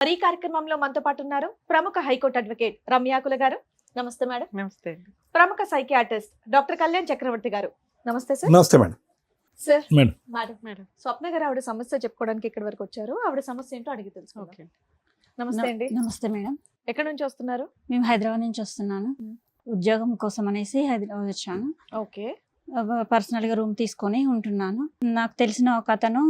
మరి ఈ కార్యక్రమంలో మనతో పాటు ఉన్నారు ప్రముఖ హైకోర్టు అడ్వకేట్ రమ్యాకుల గారు. నమస్తే మేడం. నమస్తే. ప్రముఖ సైకియాట్రిస్ట్ డాక్టర్ కళ్యాణ్ చక్రవర్తి గారు. నమస్తే సార్. నమస్తే మేడం. Sir madam. మేడం స్వప్న గారు ఆవిడ సమస్య చెప్పుకోవడానికి ఇక్కడి వరకు వచ్చారు. ఆవిడ సమస్య ఏంటో అడిగి తెలుసుకుందాం. నమస్తే అండి. నమస్తే మేడం. ఎక్కడి నుంచి వస్తున్నారు? మేము హైదరాబాద్ నుంచి వస్తున్నాను. ఉద్యోగం కోసం అనేసి హైదరాబాద్ వచ్చాను. ఓకే. పర్సనల్ గా రూమ్ తీసుకొని ఉంటున్నాను. నాకు తెలిసిన ఒక అతను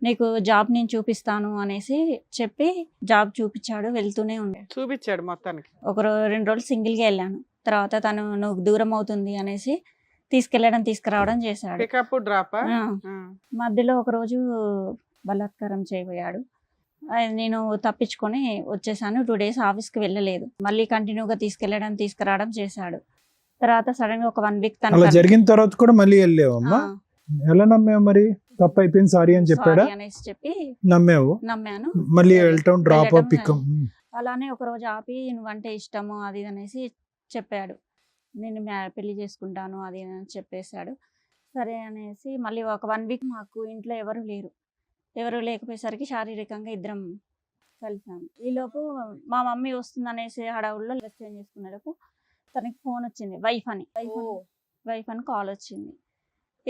నీకు జాబ్ నేను చూపిస్తాను అనేసి చెప్పి జాబ్ చూపించాడు. వెళ్తూనే ఉండే చూపించాడు మొత్తానికి. ఒక 2 రోజులు సింగిల్ గా వెళ్ళాను. తర్వాత తను నువ్వు దూరం అవుతుంది అనేసి తీసుకురావడం చేశాడు. Pickup drop. మధ్యలో ఒక రోజు బలాత్కారం చేయబోయాడు. నేను తప్పించుకొని వచ్చేసాను. 2 days ఆఫీస్కి వెళ్ళలేదు. మళ్ళీ కంటిన్యూగా తీసుకురావడం చేశాడు. తర్వాత సడన్ గా ఒక 1 week అలా జరిగిన తర్వాత కూడా మళ్ళీ వెళ్ళావమ్మా? ఎలా నమ్మావు? మరి తప్పు అయిపోయింది సారీ అని చెప్పాడా? అనేసి చెప్పి నమ్మాను. మళ్ళీ వెళ్ళటం డ్రాప్ పికప్. అలానే ఒక రోజు ఆపి నువ్వంటే ఇష్టము అది అనేసి చెప్పాడు. నేను పెళ్లి చేసుకుంటాను అది అని చెప్పేశాడు. సరే అనేసి మళ్ళీ ఒక 1 week మాకు ఇంట్లో ఎవరు లేకపోయేసరికి శారీరకంగా ఇద్దరం కలిసాము. ఈలోపు మా మమ్మీ వస్తుంది అనేసి హడావుల్లో డ్రెస్ చేంజ్ చేసుకునేలోపు తనకి ఫోన్ వచ్చింది. వైఫ్ అని కాల్ వచ్చింది.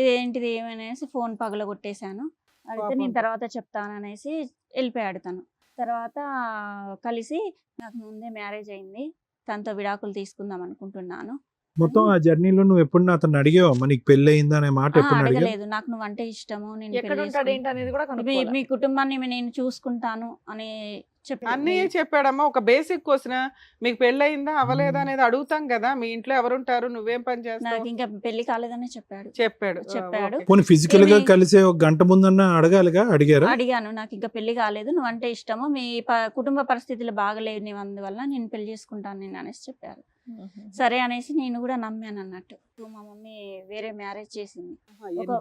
ఇదేంటిది ఏమనేసి ఫోన్ పగలగొట్టేశాను. అయితే నేను తర్వాత చెప్తాననేసి వెళ్ళిపోయాడు తను. తర్వాత కలిసి నాకు ముందే మ్యారేజ్ అయింది, తనతో విడాకులు తీసుకుందాం అనుకుంటున్నాను. మొత్తం ఆ జర్నీలో నువ్వు ఎప్పుడు అతను అడిగావా నీకు పెళ్లి అయిందా అనే మాట? అడగలేదు. నాకు నువ్వంటే ఇష్టము, నేను మీ కుటుంబాన్ని నేను చూసుకుంటాను అని అన్నీ చెప్పాడమ్మా. ఒక బేసిక్ క్వశ్చన్, మీకు పెళ్లి అయిందా అవ్వలేదా అనేది అడుగుతాం కదా. మీ ఇంట్లో ఎవరుంటారు, నువ్వేం పని చేస్తావు? నాకు ఇంకా పెళ్లి కాలేదని చెప్పాడు. పోనీ ఫిజికల్ గా కలిసే ఒక గంట ముందన్నా అడగాలిగా? అడిగాను. నాకు ఇంకా పెళ్లి కాలేదు, నువ్వంటే ఇష్టము, మీ కుటుంబ పరిస్థితులు బాగలేవు, నీ అందువల్ల నేను పెళ్లి చేసుకుంటాను నేను అనేసి చెప్పారు. సరే అనేసి నేను కూడా నమ్మాను అన్నట్టు. మా మమ్మీ వేరే మ్యారేజ్ చేసింది.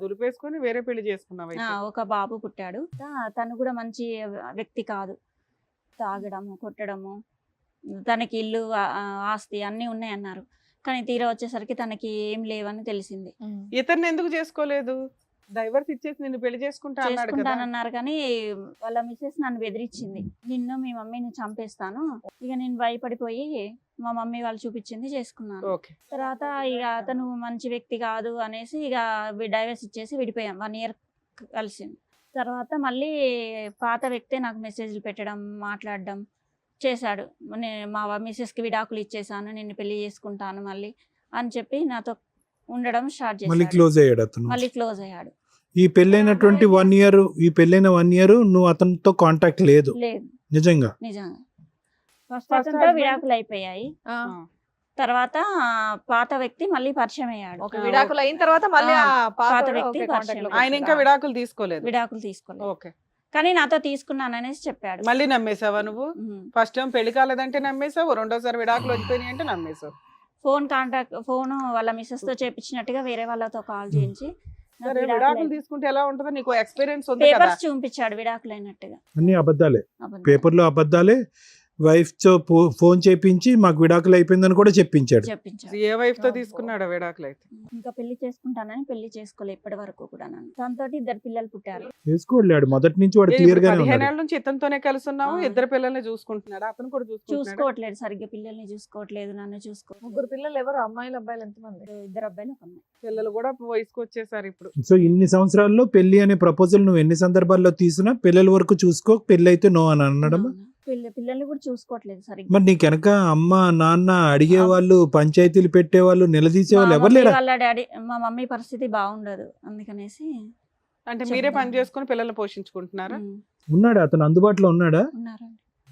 దులిపేసుకొని వేరే పెళ్లి చేసుకున్నావు. ఒక బాబు పుట్టాడు. తను కూడా మంచి వ్యక్తి కాదు. తాగడము, కొట్టడము, తనకి ఇల్లు ఆస్తి అన్నీ ఉన్నాయన్నారు. కానీ తీరా వచ్చేసరికి తనకి ఏం లేవని తెలిసింది. ఇతన్ని ఎందుకు చేసుకోలేదు? డైవర్స్ ఇచ్చేసి నిన్ను పెళ్లి చేసుకుంటానన్నారు. కానీ వాళ్ళ మిస్సెస్ నన్ను బెదిరించింది, నిన్ను మీ మమ్మీని చంపేస్తాను. ఇక నేను భయపడిపోయి మా మమ్మీ వాళ్ళు చూపించింది చేసుకున్నాను. తర్వాత ఇక అతను మంచి వ్యక్తి కాదు అనేసి ఇక డైవర్స్ ఇచ్చేసి విడిపోయాం. 1 year కలిసింది. తర్వాత మళ్ళీ పాత వ్యక్తే నాకు మెసేజ్లు పెట్టడం, మాట్లాడడం చేశాడు. మా మిస్సెస్కి విడాకులు ఇచ్చేసాను, నిన్ను పెళ్లి చేసుకుంటాను మళ్ళీ అని చెప్పి నాతో ఉండడం స్టార్ట్ చేశాడు. మళ్ళీ క్లోజ్ అయ్యాడు. ఈ పెళ్ళైనటువంటి 1 year నువ్వు అతనితో కాంటాక్ట్ లేదు? నిజంగా ఫస్ట్ అతనితో విడాకులు అయిపోయాయి. తర్వాత పాత వ్యక్తి మళ్ళీ పరిచయం అయ్యాడు. విడాకులు అయిన తర్వాత మళ్ళీ పాత వ్యక్తి ఆయన ఇంకా విడాకులు తీసుకోలేదు. ఓకే. కానీ నాతో తీసుకున్నాను అనేసి చెప్పాడు. మళ్ళీ నమ్మేసావా నువ్వు? ఫస్ట్ టైం పెళ్లి కాలేదంటే నమ్మేసావు, రెండోసారి విడాకులు వచ్చిపోయినాయి అంటే నమ్మేసావు. ఫోన్ వాళ్ళ మిస్సెస్ తో చేపించినట్టుగా వేరే వాళ్ళతో కాల్ చేయించి విడాకులు తీసుకుంటే ఎలా ఉంటుందో నీకు ఎక్స్పీరియన్స్ ఉంది కదా. పేపర్స్ చూపించాడు విడాకులు అయినట్టుగా. అన్ని అబద్ధాలే, పేపర్లో అబద్ధాలే. వైఫ్ తో ఫోన్ చేపించి మాకు విడాకులు అయిపోయిందని కూడా చెప్పించాడు. ఏ వైఫ్ తో తీసుకున్నాడు విడాకులు? అయితే ఇంకా పెళ్లి చేసుకుంటానని పెళ్లి చేసుకోలేదు ఇప్పటి వరకు కూడా. దాంతో 2 పిల్లలు పుట్టారు. చేసుకోలేడు మొదటి నుంచి. వాడు క్లియర్ గా 15 ఏళ్ల నుంచి ఇతనితోనే కలిసి ఉన్నావు. 2 పిల్లల్ని చూసుకుంటున్నాడు. అతను కూడా చూసుకోవట్లేదు సరిగ్గా, పిల్లల్ని చూసుకోవట్లేదు, నన్ను చూసుకోవట్లేదు. 3 పిల్లలు. ఎవరు అమ్మాయిలు అబ్బాయిలు ఎంతమంది? 2 అబ్బాయిలు 1 అమ్మాయి. పిల్లలు కూడా వయసుకు వచ్చేసారు ఇప్పుడు. సో ఇన్ని సంవత్సరాల్లో పెళ్లి అనే ప్రపోజల్ నువ్వు ఎన్ని సందర్భాల్లో తీసినా పిల్లల వరకు చూసుకో, పెళ్లి అయితే నో అని అనడం. పిల్లల్ని కూడా చూసుకోవట్లేదు సరిగ్గా. మరి నీకు వెనక అమ్మ నాన్న అడిగేవాళ్ళు, పంచాయతీలు పెట్టేవాళ్ళు, నిలదీసేవాళ్ళు ఎవరు లేరా? వాళ్ళ డాడీ, మా మమ్మీ పరిస్థితి బాగుండదు అందుకనేసి. అంటే మీరే పని చేసుకుని పిల్లల్ని పోషించుకుంటున్నారా? ఉన్నాడా అతను? అందుబాటులో ఉన్నాడా?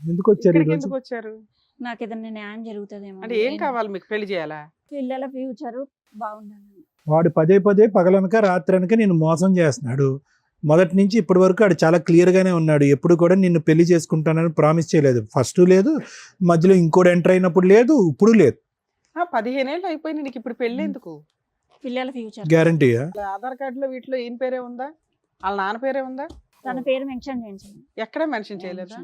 ఎందుకు వచ్చారు? నాకు ఏదైనా న్యాయం జరుగుతుందేమో. అంటే ఏం కావాలి మీకు? పెళ్లి చేయాలా? పిల్లల ఫ్యూచర్ బాగుండాలి. వాడు పదే రాత్రనక నేను మోసం చేస్తున్నాడు. మొదటి నుంచి ఇప్పటి వరకు ఆడు చాలా క్లియర్ గానే ఉన్నాడు. ఎప్పుడు కూడా నిన్ను పెళ్లి చేసుకుంటానని ప్రామిస్ చేయలేదు. ఫస్ట్ లేదు, మధ్యలో ఇంకోటి ఎంటర్ అయినప్పుడు లేదు, ఇప్పుడు లేదు. 15 ఏళ్ళు అయిపోయింది, నీకు ఇప్పుడు పెళ్లి ఎందుకు? పిల్లల ఫ్యూచర్ గ్యారంటీయా? ఆధార్ కార్డులో వీటిలో ఈయన పేరే ఉందా, వాళ్ళ నాన్న పేరే ఉందా? తన పేరు మెన్షన్ చేయించండి. ఎక్కడ మెన్షన్ చేయలేదా?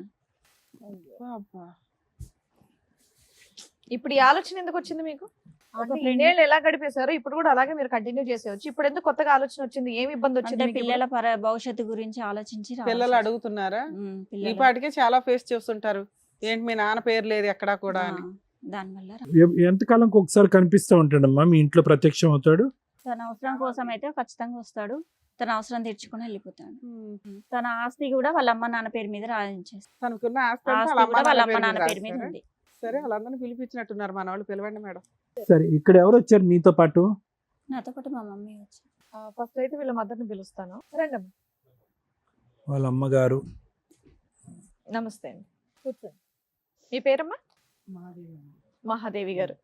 ఇప్పుడు ఈ ఆలోచన ఎందుకు వచ్చింది మీకు? అంటే ఇన్నేళ్ళు ఎలా గడిపేశారు ఇప్పుడు కూడా అలాగే మీరు కంటిన్యూ చేసేవచ్చు. ఇప్పుడు ఎందుకు కొత్తగా ఆలోచన వచ్చింది? ఏమి ఇబ్బంది అంటే వచ్చింది మీకు ఇప్పుడు? పిల్లల భవిష్యత్తు గురించి ఆలోచించి పిల్లలు అడుగుతున్నారా? ఈ పిల్లలు పాటికే చాలా ఫేస్ చేస్తుంటారు, ఏంటి మీ నాన్న పేరు లేదు ఎక్కడా కూడా అని. దానివల్ల ఎంతకాలంకి ఒకసారి కనిపిస్తూ ఉంటాడమ్మా మీ ఇంట్లో ప్రత్యక్షం అవుతాడు? తన అవసరం కోసం అయితే ఖచ్చితంగా వస్తాడు. తన అవసరం తీర్చుకుని వెళ్ళిపోతాడు. తన ఆస్తి కూడా వాళ్ళ అమ్మ నాన్న పేరు మీద రాయించేస్తాడు. తనకున్న ఆస్తి అంతా ఆస్తి వాళ్ళ కూడా వాళ్ళ అమ్మ అమ్మ నాన్న నాన్న పేరు పేరు మీద మీద రాస్తారా? ఉంది. సరే, వాళ్ళందరినీ పిలిపించినట్టున్నారు, మన వాళ్ళు పిలవండి మేడం. సరే, ఇక్కడ ఎవరు వచ్చారు మీతో పాటు? నాతో పాటు మా మమ్మీ వచ్చి ఫస్ట్ అయితే వీళ్ళ మదర్ని పిలుస్తాను. రండమ్మా. వాళ్ళ అమ్మగారు. నమస్తే అండి, కూర్చోండి. మీ పేరమ్మా? మహాదేవి గారు.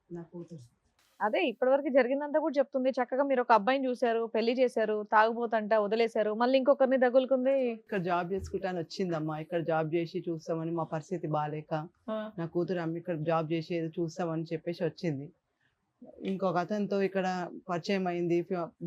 అదే ఇప్పటివరకు జరిగిందంతా కూడా చెప్తుంది. చక్కగా మీరు ఒక అబ్బాయిని చూశారు, పెళ్లి చేశారు, తాగుబోతంట వదిలేశారు, మళ్ళీ ఇంకొకరిని తగులుకుంది. ఇక్కడ జాబ్ చేసుకుంటాను వచ్చిందమ్మా. ఇక్కడ జాబ్ చేసి చూస్తామని, మా పరిస్థితి బాగాలేక నా కూతురు అమ్మ ఇక్కడ జాబ్ చేసి ఏదో చూస్తామని చెప్పేసి వచ్చింది. ఇంకొక అతనితో ఇక్కడ పరిచయం అయింది,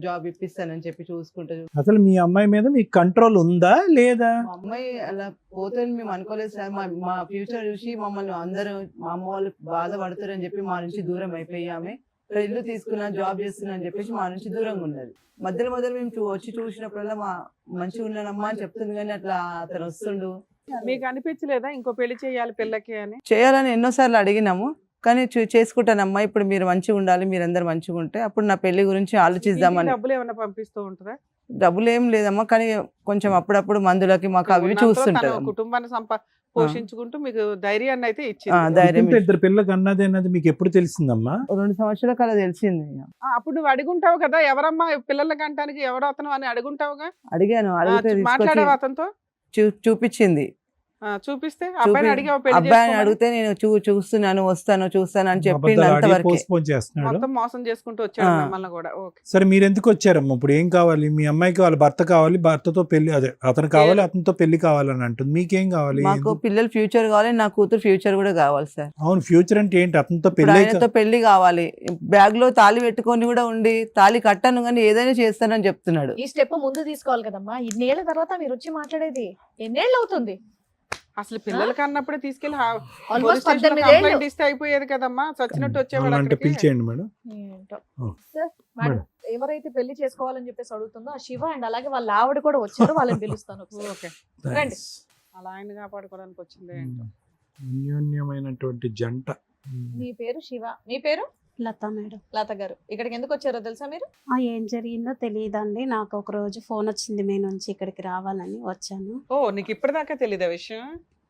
జాబ్ ఇప్పిస్తానని చెప్పి చూసుకుంటూ అసలు మీ అమ్మాయి మీద మీకు కంట్రోల్ ఉందా లేదా? మా అమ్మాయి అలా పోతుంది మేము అనుకోలేదు సార్. మా ఫ్యూచర్ చూసి మమ్మల్ని అందరూ మా అమ్మ వాళ్ళు బాధపడతారని చెప్పి మా నుంచి దూరం అయిపోయి ఆమె ఇక్కడ ఇల్లు తీసుకున్నా జాబ్ చేస్తున్నా అని చెప్పేసి మా నుంచి దూరంగా ఉన్నది. మధ్యలో మేము వచ్చి చూసినప్పుడల్లా మా మంచిగా ఉన్నానమ్మా అని చెప్తుంది, కానీ అట్లా అతను వస్తుండు. మీకు అనిపించలేదా ఇంకో పెళ్లి చేయాలి పిల్లకి అని? చేయాలని ఎన్నోసార్లు అడిగినాము, కానీ చేసుకుంటానమ్మా, ఇప్పుడు మీరు మంచిగా ఉండాలి, మీరందరు మంచిగా ఉంటే అప్పుడు నా పెళ్లి గురించి ఆలోచిద్దామని. డబ్బులు ఏమైనా పంపిస్తూ ఉంటారా? డబ్బులు ఏం లేదమ్మా, కానీ కొంచెం అప్పుడప్పుడు మందులకి మాకు అవి ఉన్నంతలో చూస్తుంటారు. తను కుటుంబాన్ని పోషించుకుంటూ మీకు ధైర్యాన్ని అయితే ఇచ్చింది. ధైర్యం ఇంత ఇద్దరు పిల్లకి అన్నది అన్నది మీకు ఎప్పుడు తెలిసిందమ్మా? 2 సంవత్సరాల కల తెలిసింది. అప్పుడు నువ్వు అడుగుంటావు కదా, ఎవరమ్మా పిల్లలకి అంటానికి ఎవరు అతను అని అడుగుంటావుగా. అడిగాను, అడిగితే మాట్లాడావు అతనితో? చూపించింది. చూపిస్తే అబ్బాయిని అడిగావు పెళ్లి అబ్బాయిని చేసుకోమని? అడిగితే నేను చూస్తున్నాను వస్తాను అని చెప్పిండు. అబద్ధాలు ఆడి అంతవరకే. పోస్ట్పోన్ చేస్తున్నాడు. మొత్తం మోసం చేసుకుంటూ వచ్చాడు మిమ్మల్ని కూడా. ఓకే, సరే, మీరు ఎందుకు వచ్చారమ్మా? ఇప్పుడు ఏం కావాలి? మీ అమ్మాయికి వాళ్ళ భర్త కావాలి, భర్తతో పెళ్లి, అదే అతను కావాలి, అతనితో పెళ్లి కావాలని అంటుంది. మీకేం కావాలి? మాకు పిల్లల ఫ్యూచర్ కావాలి, నా కూతురు ఫ్యూచర్ కూడా కావాలి సార్. అవును, ఫ్యూచర్ అంటే ఏంటి? అతనితో ఇప్పుడు పెళ్లి ఆయనతో పెళ్లి కావాలి, బ్యాగ్ లో తాళి పెట్టుకొని కూడా ఉండి తాళి కట్టాను కానీ ఏదైనా చేస్తానని చెప్తున్నాడు. ఈ స్టెప్ ముందు తీసుకోవాలి కదమ్మా. ఇన్నేళ్ల తర్వాత మీరు వచ్చి మాట్లాడేది ఎన్నేళ్ళు అవుతుంది? అసలు పిల్లలకి అన్నప్పుడే తీసుకెళ్లి ఆల్మోస్ట్ 18 ఏళ్ళు. కంప్లైంట్ ఇస్తే అయిపోయేది కదమ్మా, చచ్చినట్టు వచ్చేవాడు అంటే అక్కడికి. పిలిచేయండి మేడం. ఏంటో. ఓ. సార్, మేడం ఎవరైతే పెళ్లి చేసుకోవాలని చెప్పేసి అడుగుతుందో ఆ శివ అండ్ అలాగే వాళ్ళ ఆవిడ కూడా వచ్చారు, వాళ్ళని పిలుస్తాను ఒకసారి. ఓకే, రండి. అలా ఆయన కాపాడుకోవడానికి వచ్చింది ఏంటో. అన్యోన్యమైనటువంటి జంట. మీ పేరు శివ, మీ పేరు? లత మేడం. లత గారు. ఇక్కడికి ఎందుకు వచ్చారో తెలుసా మీరు? ఏం జరిగిందో తెలియదండి, నాకు ఒక రోజు ఫోన్ వచ్చింది మీ నుంచి, ఇక్కడికి రావాలని వచ్చాను. ఓ, నీకు ఇప్పటిదాకా తెలీదా విషయం?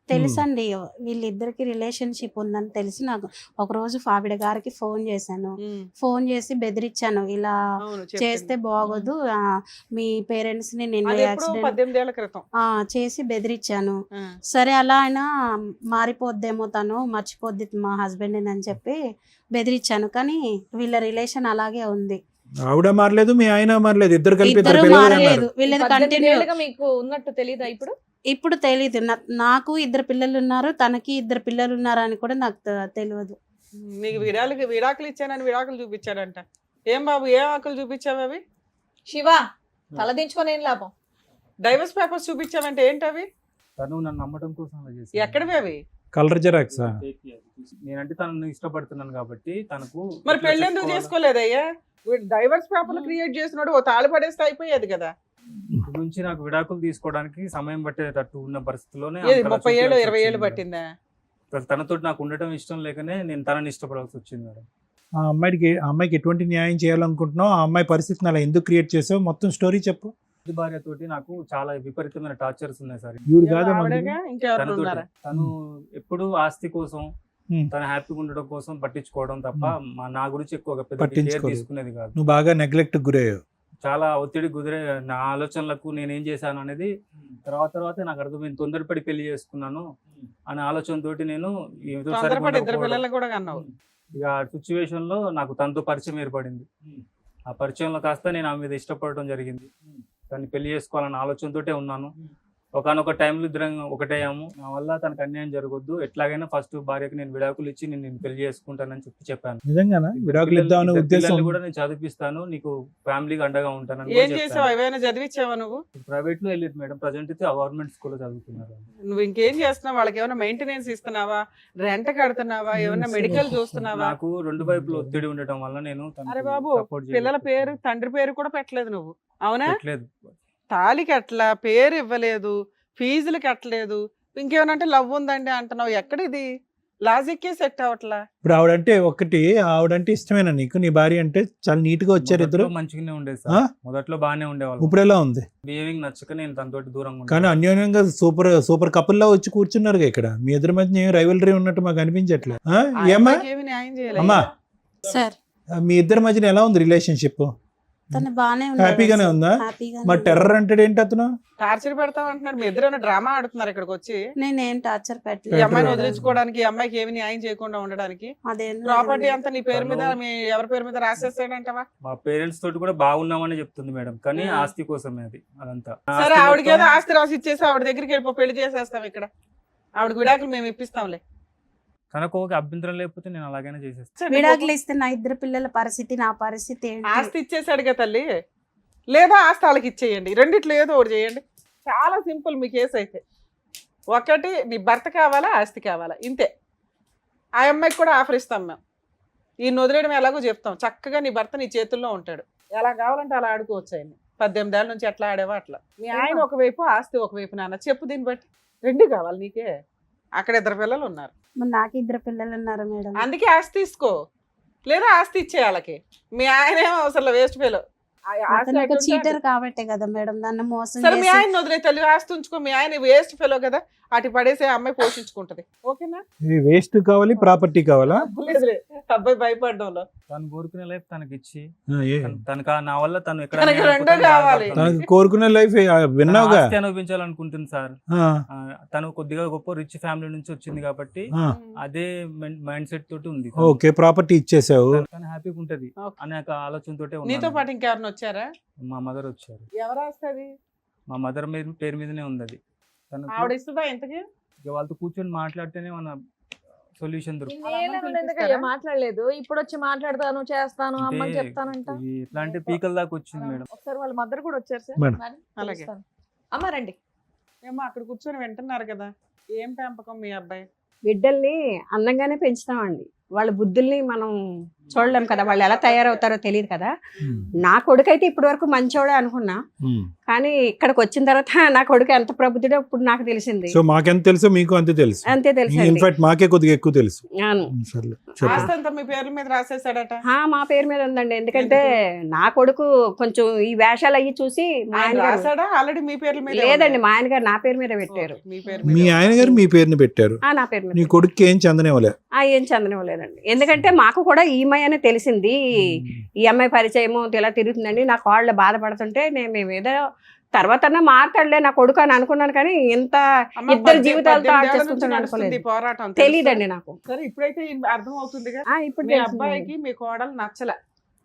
తెలుసండి, వీళ్ళిద్దరికి రిలేషన్షిప్ ఉందని తెలిసి నాకు ఒక రోజు ఆవిడ గారికి ఫోన్ చేశాను. ఫోన్ చేసి బెదిరించాను, ఇలా అవును, చేస్తే బాగోదు, మీ పేరెంట్స్ ని నిన్న అది ఎప్పుడో యాక్సిడెంట్ 18 ఏళ్ల క్రితం. చేసి బెదిరించాను. ఆ. సరే, అలా అయినా మారిపోద్దేమో, తను మర్చిపోద్ది మా హస్బెండ్ అని చెప్పి బెదిరించాను, కానీ వీళ్ళ రిలేషన్ అలాగే ఉంది. ఆవిడ మారలేదు, మీ ఆయన మారలేదు, ఇద్దరు కలిపి ఇద్దరు పిల్లలు మారలేదు, అన్నారు. వీళ్ళది 18 కంటిన్యూ. ఏళ్ళుగా మీకు ఉన్నట్టు తెలీదా ఇప్పుడు? ఇప్పుడు తెలీదు, నాకు 2 పిల్లలు ఉన్నారు, తనకి 2 పిల్లలు ఉన్నారు అని కూడా నాకు తెలియదు. నీకు విడాకులు ఇచ్చానని విడాకులు చూపించాడంట. ఏం బాబు, ఏ ఆకులు చూపించావు అవి? శివ, తలదించుకొని ఏం లాభం? డైవర్స్ పేపర్స్ చూపించావంటే ఏంటవి? తను నన్ను నమ్మటం కోసం అలా చేసింది. ఎక్కడవి అవి? కలర్ జెరాక్సా? నేనంటే తనను ఇష్టపడుతున్నాను కాబట్టి తనకు మరి ఇట్లా పెళ్లి ఎందుకు చెప్పుకోవాలి. చేసుకోలేదయ్యా? డైవర్స్ పేపర్లు క్రియేట్ చేసినాడు, ఓ తాళి పడేస్తే అయిపోయేది కదా. ఇప్పటి నుంచి నాకు విడాకులు తీసుకోవడానికి సమయం పట్టేటట్టు ఉన్న పరిస్థితిలోనే ఏది అంతలా 30 ఏళ్ళు చూపించాల్సి 20 ఏళ్ళు వచ్చింది పట్టిందా? మేడం. తనతో నాకు ఉండటం ఇష్టం లేకనే నేను తనని ఇష్టపడాల్సి వచ్చింది మేడం. ఆ అమ్మాయికి ఎటువంటి న్యాయం చేయాలనుకుంటున్నావు? ఆ అమ్మాయి పరిస్థితిని అలా ఎందుకు క్రియేట్ చేసావు? మొత్తం స్టోరీ చెప్పు. ఇది భార్యతోటి నాకు చాలా విపరీతమైన టార్చర్స్ ఉన్నాయి సార్. ఈవిడ కాదా ఆవిడేగా, ఇంకెవరు తనతోటి ఉన్నారా? తను ఎప్పుడు ఆస్తి కోసం Hmm. తన హ్యాపీగా ఉండడం కోసం పట్టించుకోవడం తప్ప నా గురించి ఎక్కువగా పెద్ద కేర్ పట్టించుకోలేదు. తీసుకునేది కాదు. నువ్వు బాగా నెగ్లెక్ట్ గురయ్యావు. చాలా ఒత్తిడి కుదిరే నా ఆలోచనలకు నేనేం చేశాను అనేది తర్వాత నాకు అర్థమైంది. తొందరపడి పెళ్లి చేసుకున్నాను అనే ఆలోచనతోటి నేను ఏదో సరిగ్గా తొందరపడి 2 ఉండకపోవడం. పిల్లలు కూడా కన్నావు. ఇక ఆ సిచ్యువేషన్ లో నాకు తనతో పరిచయం ఏర్పడింది. ఆ పరిచయంలో కాస్త నేను ఆమె మీద ఇష్టపడటం జరిగింది. దాన్ని పెళ్లి చేసుకోవాలన్న ఆలోచనతోటే ఉన్నాను. ఒకనొక టైంలో ఇద్దరం ఒకటేయాము. నా వల్ల తనకు అన్యాయం జరగొద్దు, ఎట్లాగైనా ఫస్ట్ భార్యకి నేను విడాకులు ఇచ్చి నేను పెళ్లి చేసుకుంటానని చెప్పాను. నిజంగానా విడాకులు ఇద్దామనే ఇద్దరు ఉద్దేశం? పిల్లల్ని కూడా నేను చదివిస్తాను, నీకు ఫ్యామిలీకి అండగా ఉంటానని ఏం చేసావు? ఏమైనా చదివించావా నువ్వు? ప్రైవేట్ లో వెళ్ళేది మేడం. ప్రజెంట్ అయితే గవర్నమెంట్ స్కూల్లో చదువుతున్నారు. నువ్వు ఇంకేం చేస్తున్నావు? వాళ్ళకి ఏమైనా మెయింటెనెన్స్ ఇస్తున్నావా? రెంట్ కడుతున్నావా? ఏమైనా మెడికల్ చూస్తున్నావా? నాకు రెండు వైపులు ఒత్తిడి ఉండటం వల్ల నేను తనకు అరే బాబు, support పిల్లల చేయలేకపోతున్నాను. పేరు తండ్రి పేరు కూడా పెట్టలేదు నువ్వు, అవునా? పెట్టలేదు. తాళికి అట్లా పేరు ఇవ్వలేదు, ఫీజులు కట్టలేదు, ఇంకేమనంటే లవ్ ఉందండి అంటున్నావు. ఎక్కడిది లాజిక్కే సెట్ అవ్వట్లా. ఇప్పుడు ఆవిడంటే ఇష్టమేనా నీకు? నీ భార్య అంటే చాలా నీట్ గా వచ్చారు ఇద్దరు. మొదట్లో మంచిగానే ఉండేది ఆ? సార్, మొదట్లో బాగానే ఉండేవాళ్ళు. ఇప్పుడు ఎలా ఉంది? బిహేవింగ్ నచ్చక నేను తనతోటి దూరంగా కానీ ఉన్నాను. అన్యోన్యంగా సూపర్ కపుల్ లా వచ్చి కూర్చున్నారు ఇక్కడ. మీ ఇద్దరి మధ్య ఏం రైవలరీ ఉన్నట్టు మాకు అనిపించట్లే. ఆ? ఆ ఏమ్మా అమ్మాయికి ఏమీ న్యాయం చేయలేదు. అమ్మా, సార్ మీ ఇద్దరి మధ్యన ఎలా ఉంది రిలేషన్షిప్? తను బాగానే హ్యాపీగానే ఉందా? మరి టెర్రర్ అంటే ఏంటి అతను? టార్చర్ పెడతావు అంటున్నాడు. మీ ఇద్దరు డ్రామా ఆడుతున్నారు ఇక్కడికి వచ్చి. నేనేం టార్చర్ ఈ పెట్టలేదు అమ్మాయిని మేడం. వదిలించుకోవడానికి, ఈ అమ్మాయికి ఏమి న్యాయం చేయకుండా ఉండడానికి అదేం ప్రాపర్టీ లేదు. అంతా నీ పేరు మీద, మీ ఎవరి పేరు మీద రాసేస్తాడంటవా? మా పేరెంట్స్ తోటి కూడా బాగున్నామని చెప్తుంది మేడం, కానీ ఆ. ఆస్తి కోసమే అది అదంతా. సరే, ఆస్తి ఆవిడకి ఏదో మొత్తం- ఆస్తి రాసి ఇచ్చేసి ఆవిడ దగ్గరికి వెళ్ళిపో, పెళ్లి చేసేస్తాం ఇక్కడ. ఆవిడకి విడాకులు మేము ఇప్పిస్తాంలే. తనకు ఒక అభ్యంతరం లేకపోతే నేను అలాగైనా చేసేస్తాను. విడాకులు ఇస్తే నా ఇద్దరు పిల్లల పరిస్థితి, నా పరిస్థితి ఏంటి? ఆస్తి ఇచ్చేసాడుగా తల్లి, లేదా ఆస్తి వాళ్ళకి ఇచ్చేయండి. రెండిట్లో ఏదో ఒకటి చేయండి. చాలా సింపుల్ మీ కేసు అయితే. ఒకటి, నీ భర్త కావాలా, ఆస్తి కావాలా, ఇంతే. ఆ అమ్మాయికి కూడా ఆఫర్ ఇస్తాం మేము. ఈ వదిలేయడం ఎలాగో చెప్తాం. చక్కగా నీ భర్త నీ చేతుల్లో ఉంటాడు, ఎలా కావాలంటే అలా ఆడుకోవచ్చు. ఆయన 18 ఏళ్ళ నుంచి ఎట్లా ఆడేవా అట్లా. మీ ఆయన ఒకవైపు, ఆస్తి ఒకవైపు. నాన్న చెప్పు, దీన్ని బట్టి రెండు కావాలి నీకే. అక్కడ ఇద్దరు పిల్లలు ఉన్నారు, మరి నాకు ఇద్దరు పిల్లలు ఉన్నారు మేడం. అందుకే ఆస్తి తీసుకో, లేదా ఆస్తి ఇచ్చే వాళ్ళకి. మీ ఆయన ఏమో అసలు వేస్ట్ ఫెలో. అతను ఒక చీటర్ కాబట్టే కదా మేడం నన్ను మోసం సరే, మీ చేసి. ఆయన వదిలే తల్లి, ఆస్తి ఉంచుకో. మీ ఆయన వేస్ట్ ఫెలో కదా, అటు పడేసే అమ్మాయి పోషించుకుంటది. ఓకేనా? ఇది వేస్ట్ కావాలి, ప్రాపర్టీ కావాలా? లేదులే, అబ్బాయి భయపడ్డంలో. తను కోరుకునే లైఫ్ తనకి ఇచ్చి ఆ, ఏ? తనకు నా వల్ల తను ఎక్కడ తనకి అన్యాయం రెండో అయిపోతుందో కావాలి. బాధపడుతుంది. తనకు కోరుకునే లైఫ్ విన్నావుగా. ఆస్తి అనుభవించాలనుకుంటుంది సార్. ఆ, తను కొద్దిగా గొప్ప రిచ్ ఫ్యామిలీ నుంచి వచ్చింది కాబట్టి ఆ. అదే మైండ్ సెట్ తోటి ఉంది. ఓకే, ప్రాపర్టీ ఇచ్చేసావు. తను హ్యాపీగా ఉంటది ఓకే. అనే ఒక ఆలోచనతోటే నీతో ఉన్నాను. పాటు ఇంకెవరిని వచ్చారా? మా మదర్ వచ్చారు. ఎవరు వస్తుంది? మా మదర్ పేరు మీదనే ఉంది అది. తనకు ఆవిడ ఇస్తుందా ఇంతకి? ఇక వాళ్ళతో కూర్చొని మాట్లాడితేనే మన సొల్యూషన్ దొరుకుతుంది. ఎందుకయ్యా మాట్లాడలేదు? ఇప్పుడు వచ్చి మాట్లాడతాను, చేస్తాను, అమ్మని చెప్తానంట. ఇది ఎట్లా అంటే పీకల దాకా వచ్చింది మేడం. ఒకసారి వాళ్ళ మదర్ కూడా వచ్చారు సార్. మేడం. మరి అలాగే. పిలుస్తాను. అమ్మ రండి. ఏమో అక్కడ కూర్చొని వింటున్నారు కదా. ఏం పెంపకం మీ అబ్బాయి? బిడ్డల్ని అందంగానే పెంచుతామండి. వాళ్ళ బుద్ధుల్ని మనం చూడలేం కదా, వాళ్ళు ఎలా తయారవుతారో తెలియదు కదా. నా కొడుకైతే ఇప్పటి వరకు మంచోడే అనుకున్నా, కానీ ఇక్కడికి వచ్చిన తర్వాత నా కొడుకు ఎంత ప్రబుద్ధుడో ఇప్పుడు నాకు తెలిసింది. సో మాకెంత తెలుసో మీకు అంతే తెలుసు. అంతే తెలుసండి. ఇన్ఫాక్ట్ మాకే కొద్దిగా ఎక్కువ తెలుసు. అవును. సర్లే, చెప్పండి. ఆస్తి అంతా మీ పేర్ల మీద రాసేసాడట. మా పేరు మీద ఉందండి. ఎందుకంటే నా కొడుకు కొంచెం ఈ వేషాలు అయ్యి చూసి మా ఆయన ఆయన గారు, రాసాడా ఆల్రెడీ మీ పేర్ల మీద? లేదండి మా ఆయన గారు నా పేరు మీద పెట్టారు. మీ పేరు మీ మీద. ఆయన గారు మీ పేరుని పెట్టారు, నా పేరు మీద నీ కొడుక్కి ఏం చందనివ్వలే. ఏం చందనివ్వలేదండి. ఎందుకంటే మాకు కూడా ఈ అమ్మాయి అనే తెలిసింది. ఈ అమ్మాయి పరిచయము ఇలా తిరుగుతుందండి. నా కాళ్ళు బాధపడుతుంటే మేము ఏదో తర్వాత మాట్లాడలే నా కొడుకు అని అనుకున్నాను, కానీ ఇంత అమ్మ, ఇద్దరు జీవితాలతో 18 ఏళ్ల నుంచి ఆడుకుంటాను నడుస్తుంది అనుకోలేదు. ఈ పోరాటం. తెలీదండి నాకు. సరే, ఇప్పుడైతే అర్థం అవుతుందిగా. ఇప్పుడు మీ అబ్బాయికి మీ కోడలు నచ్చల.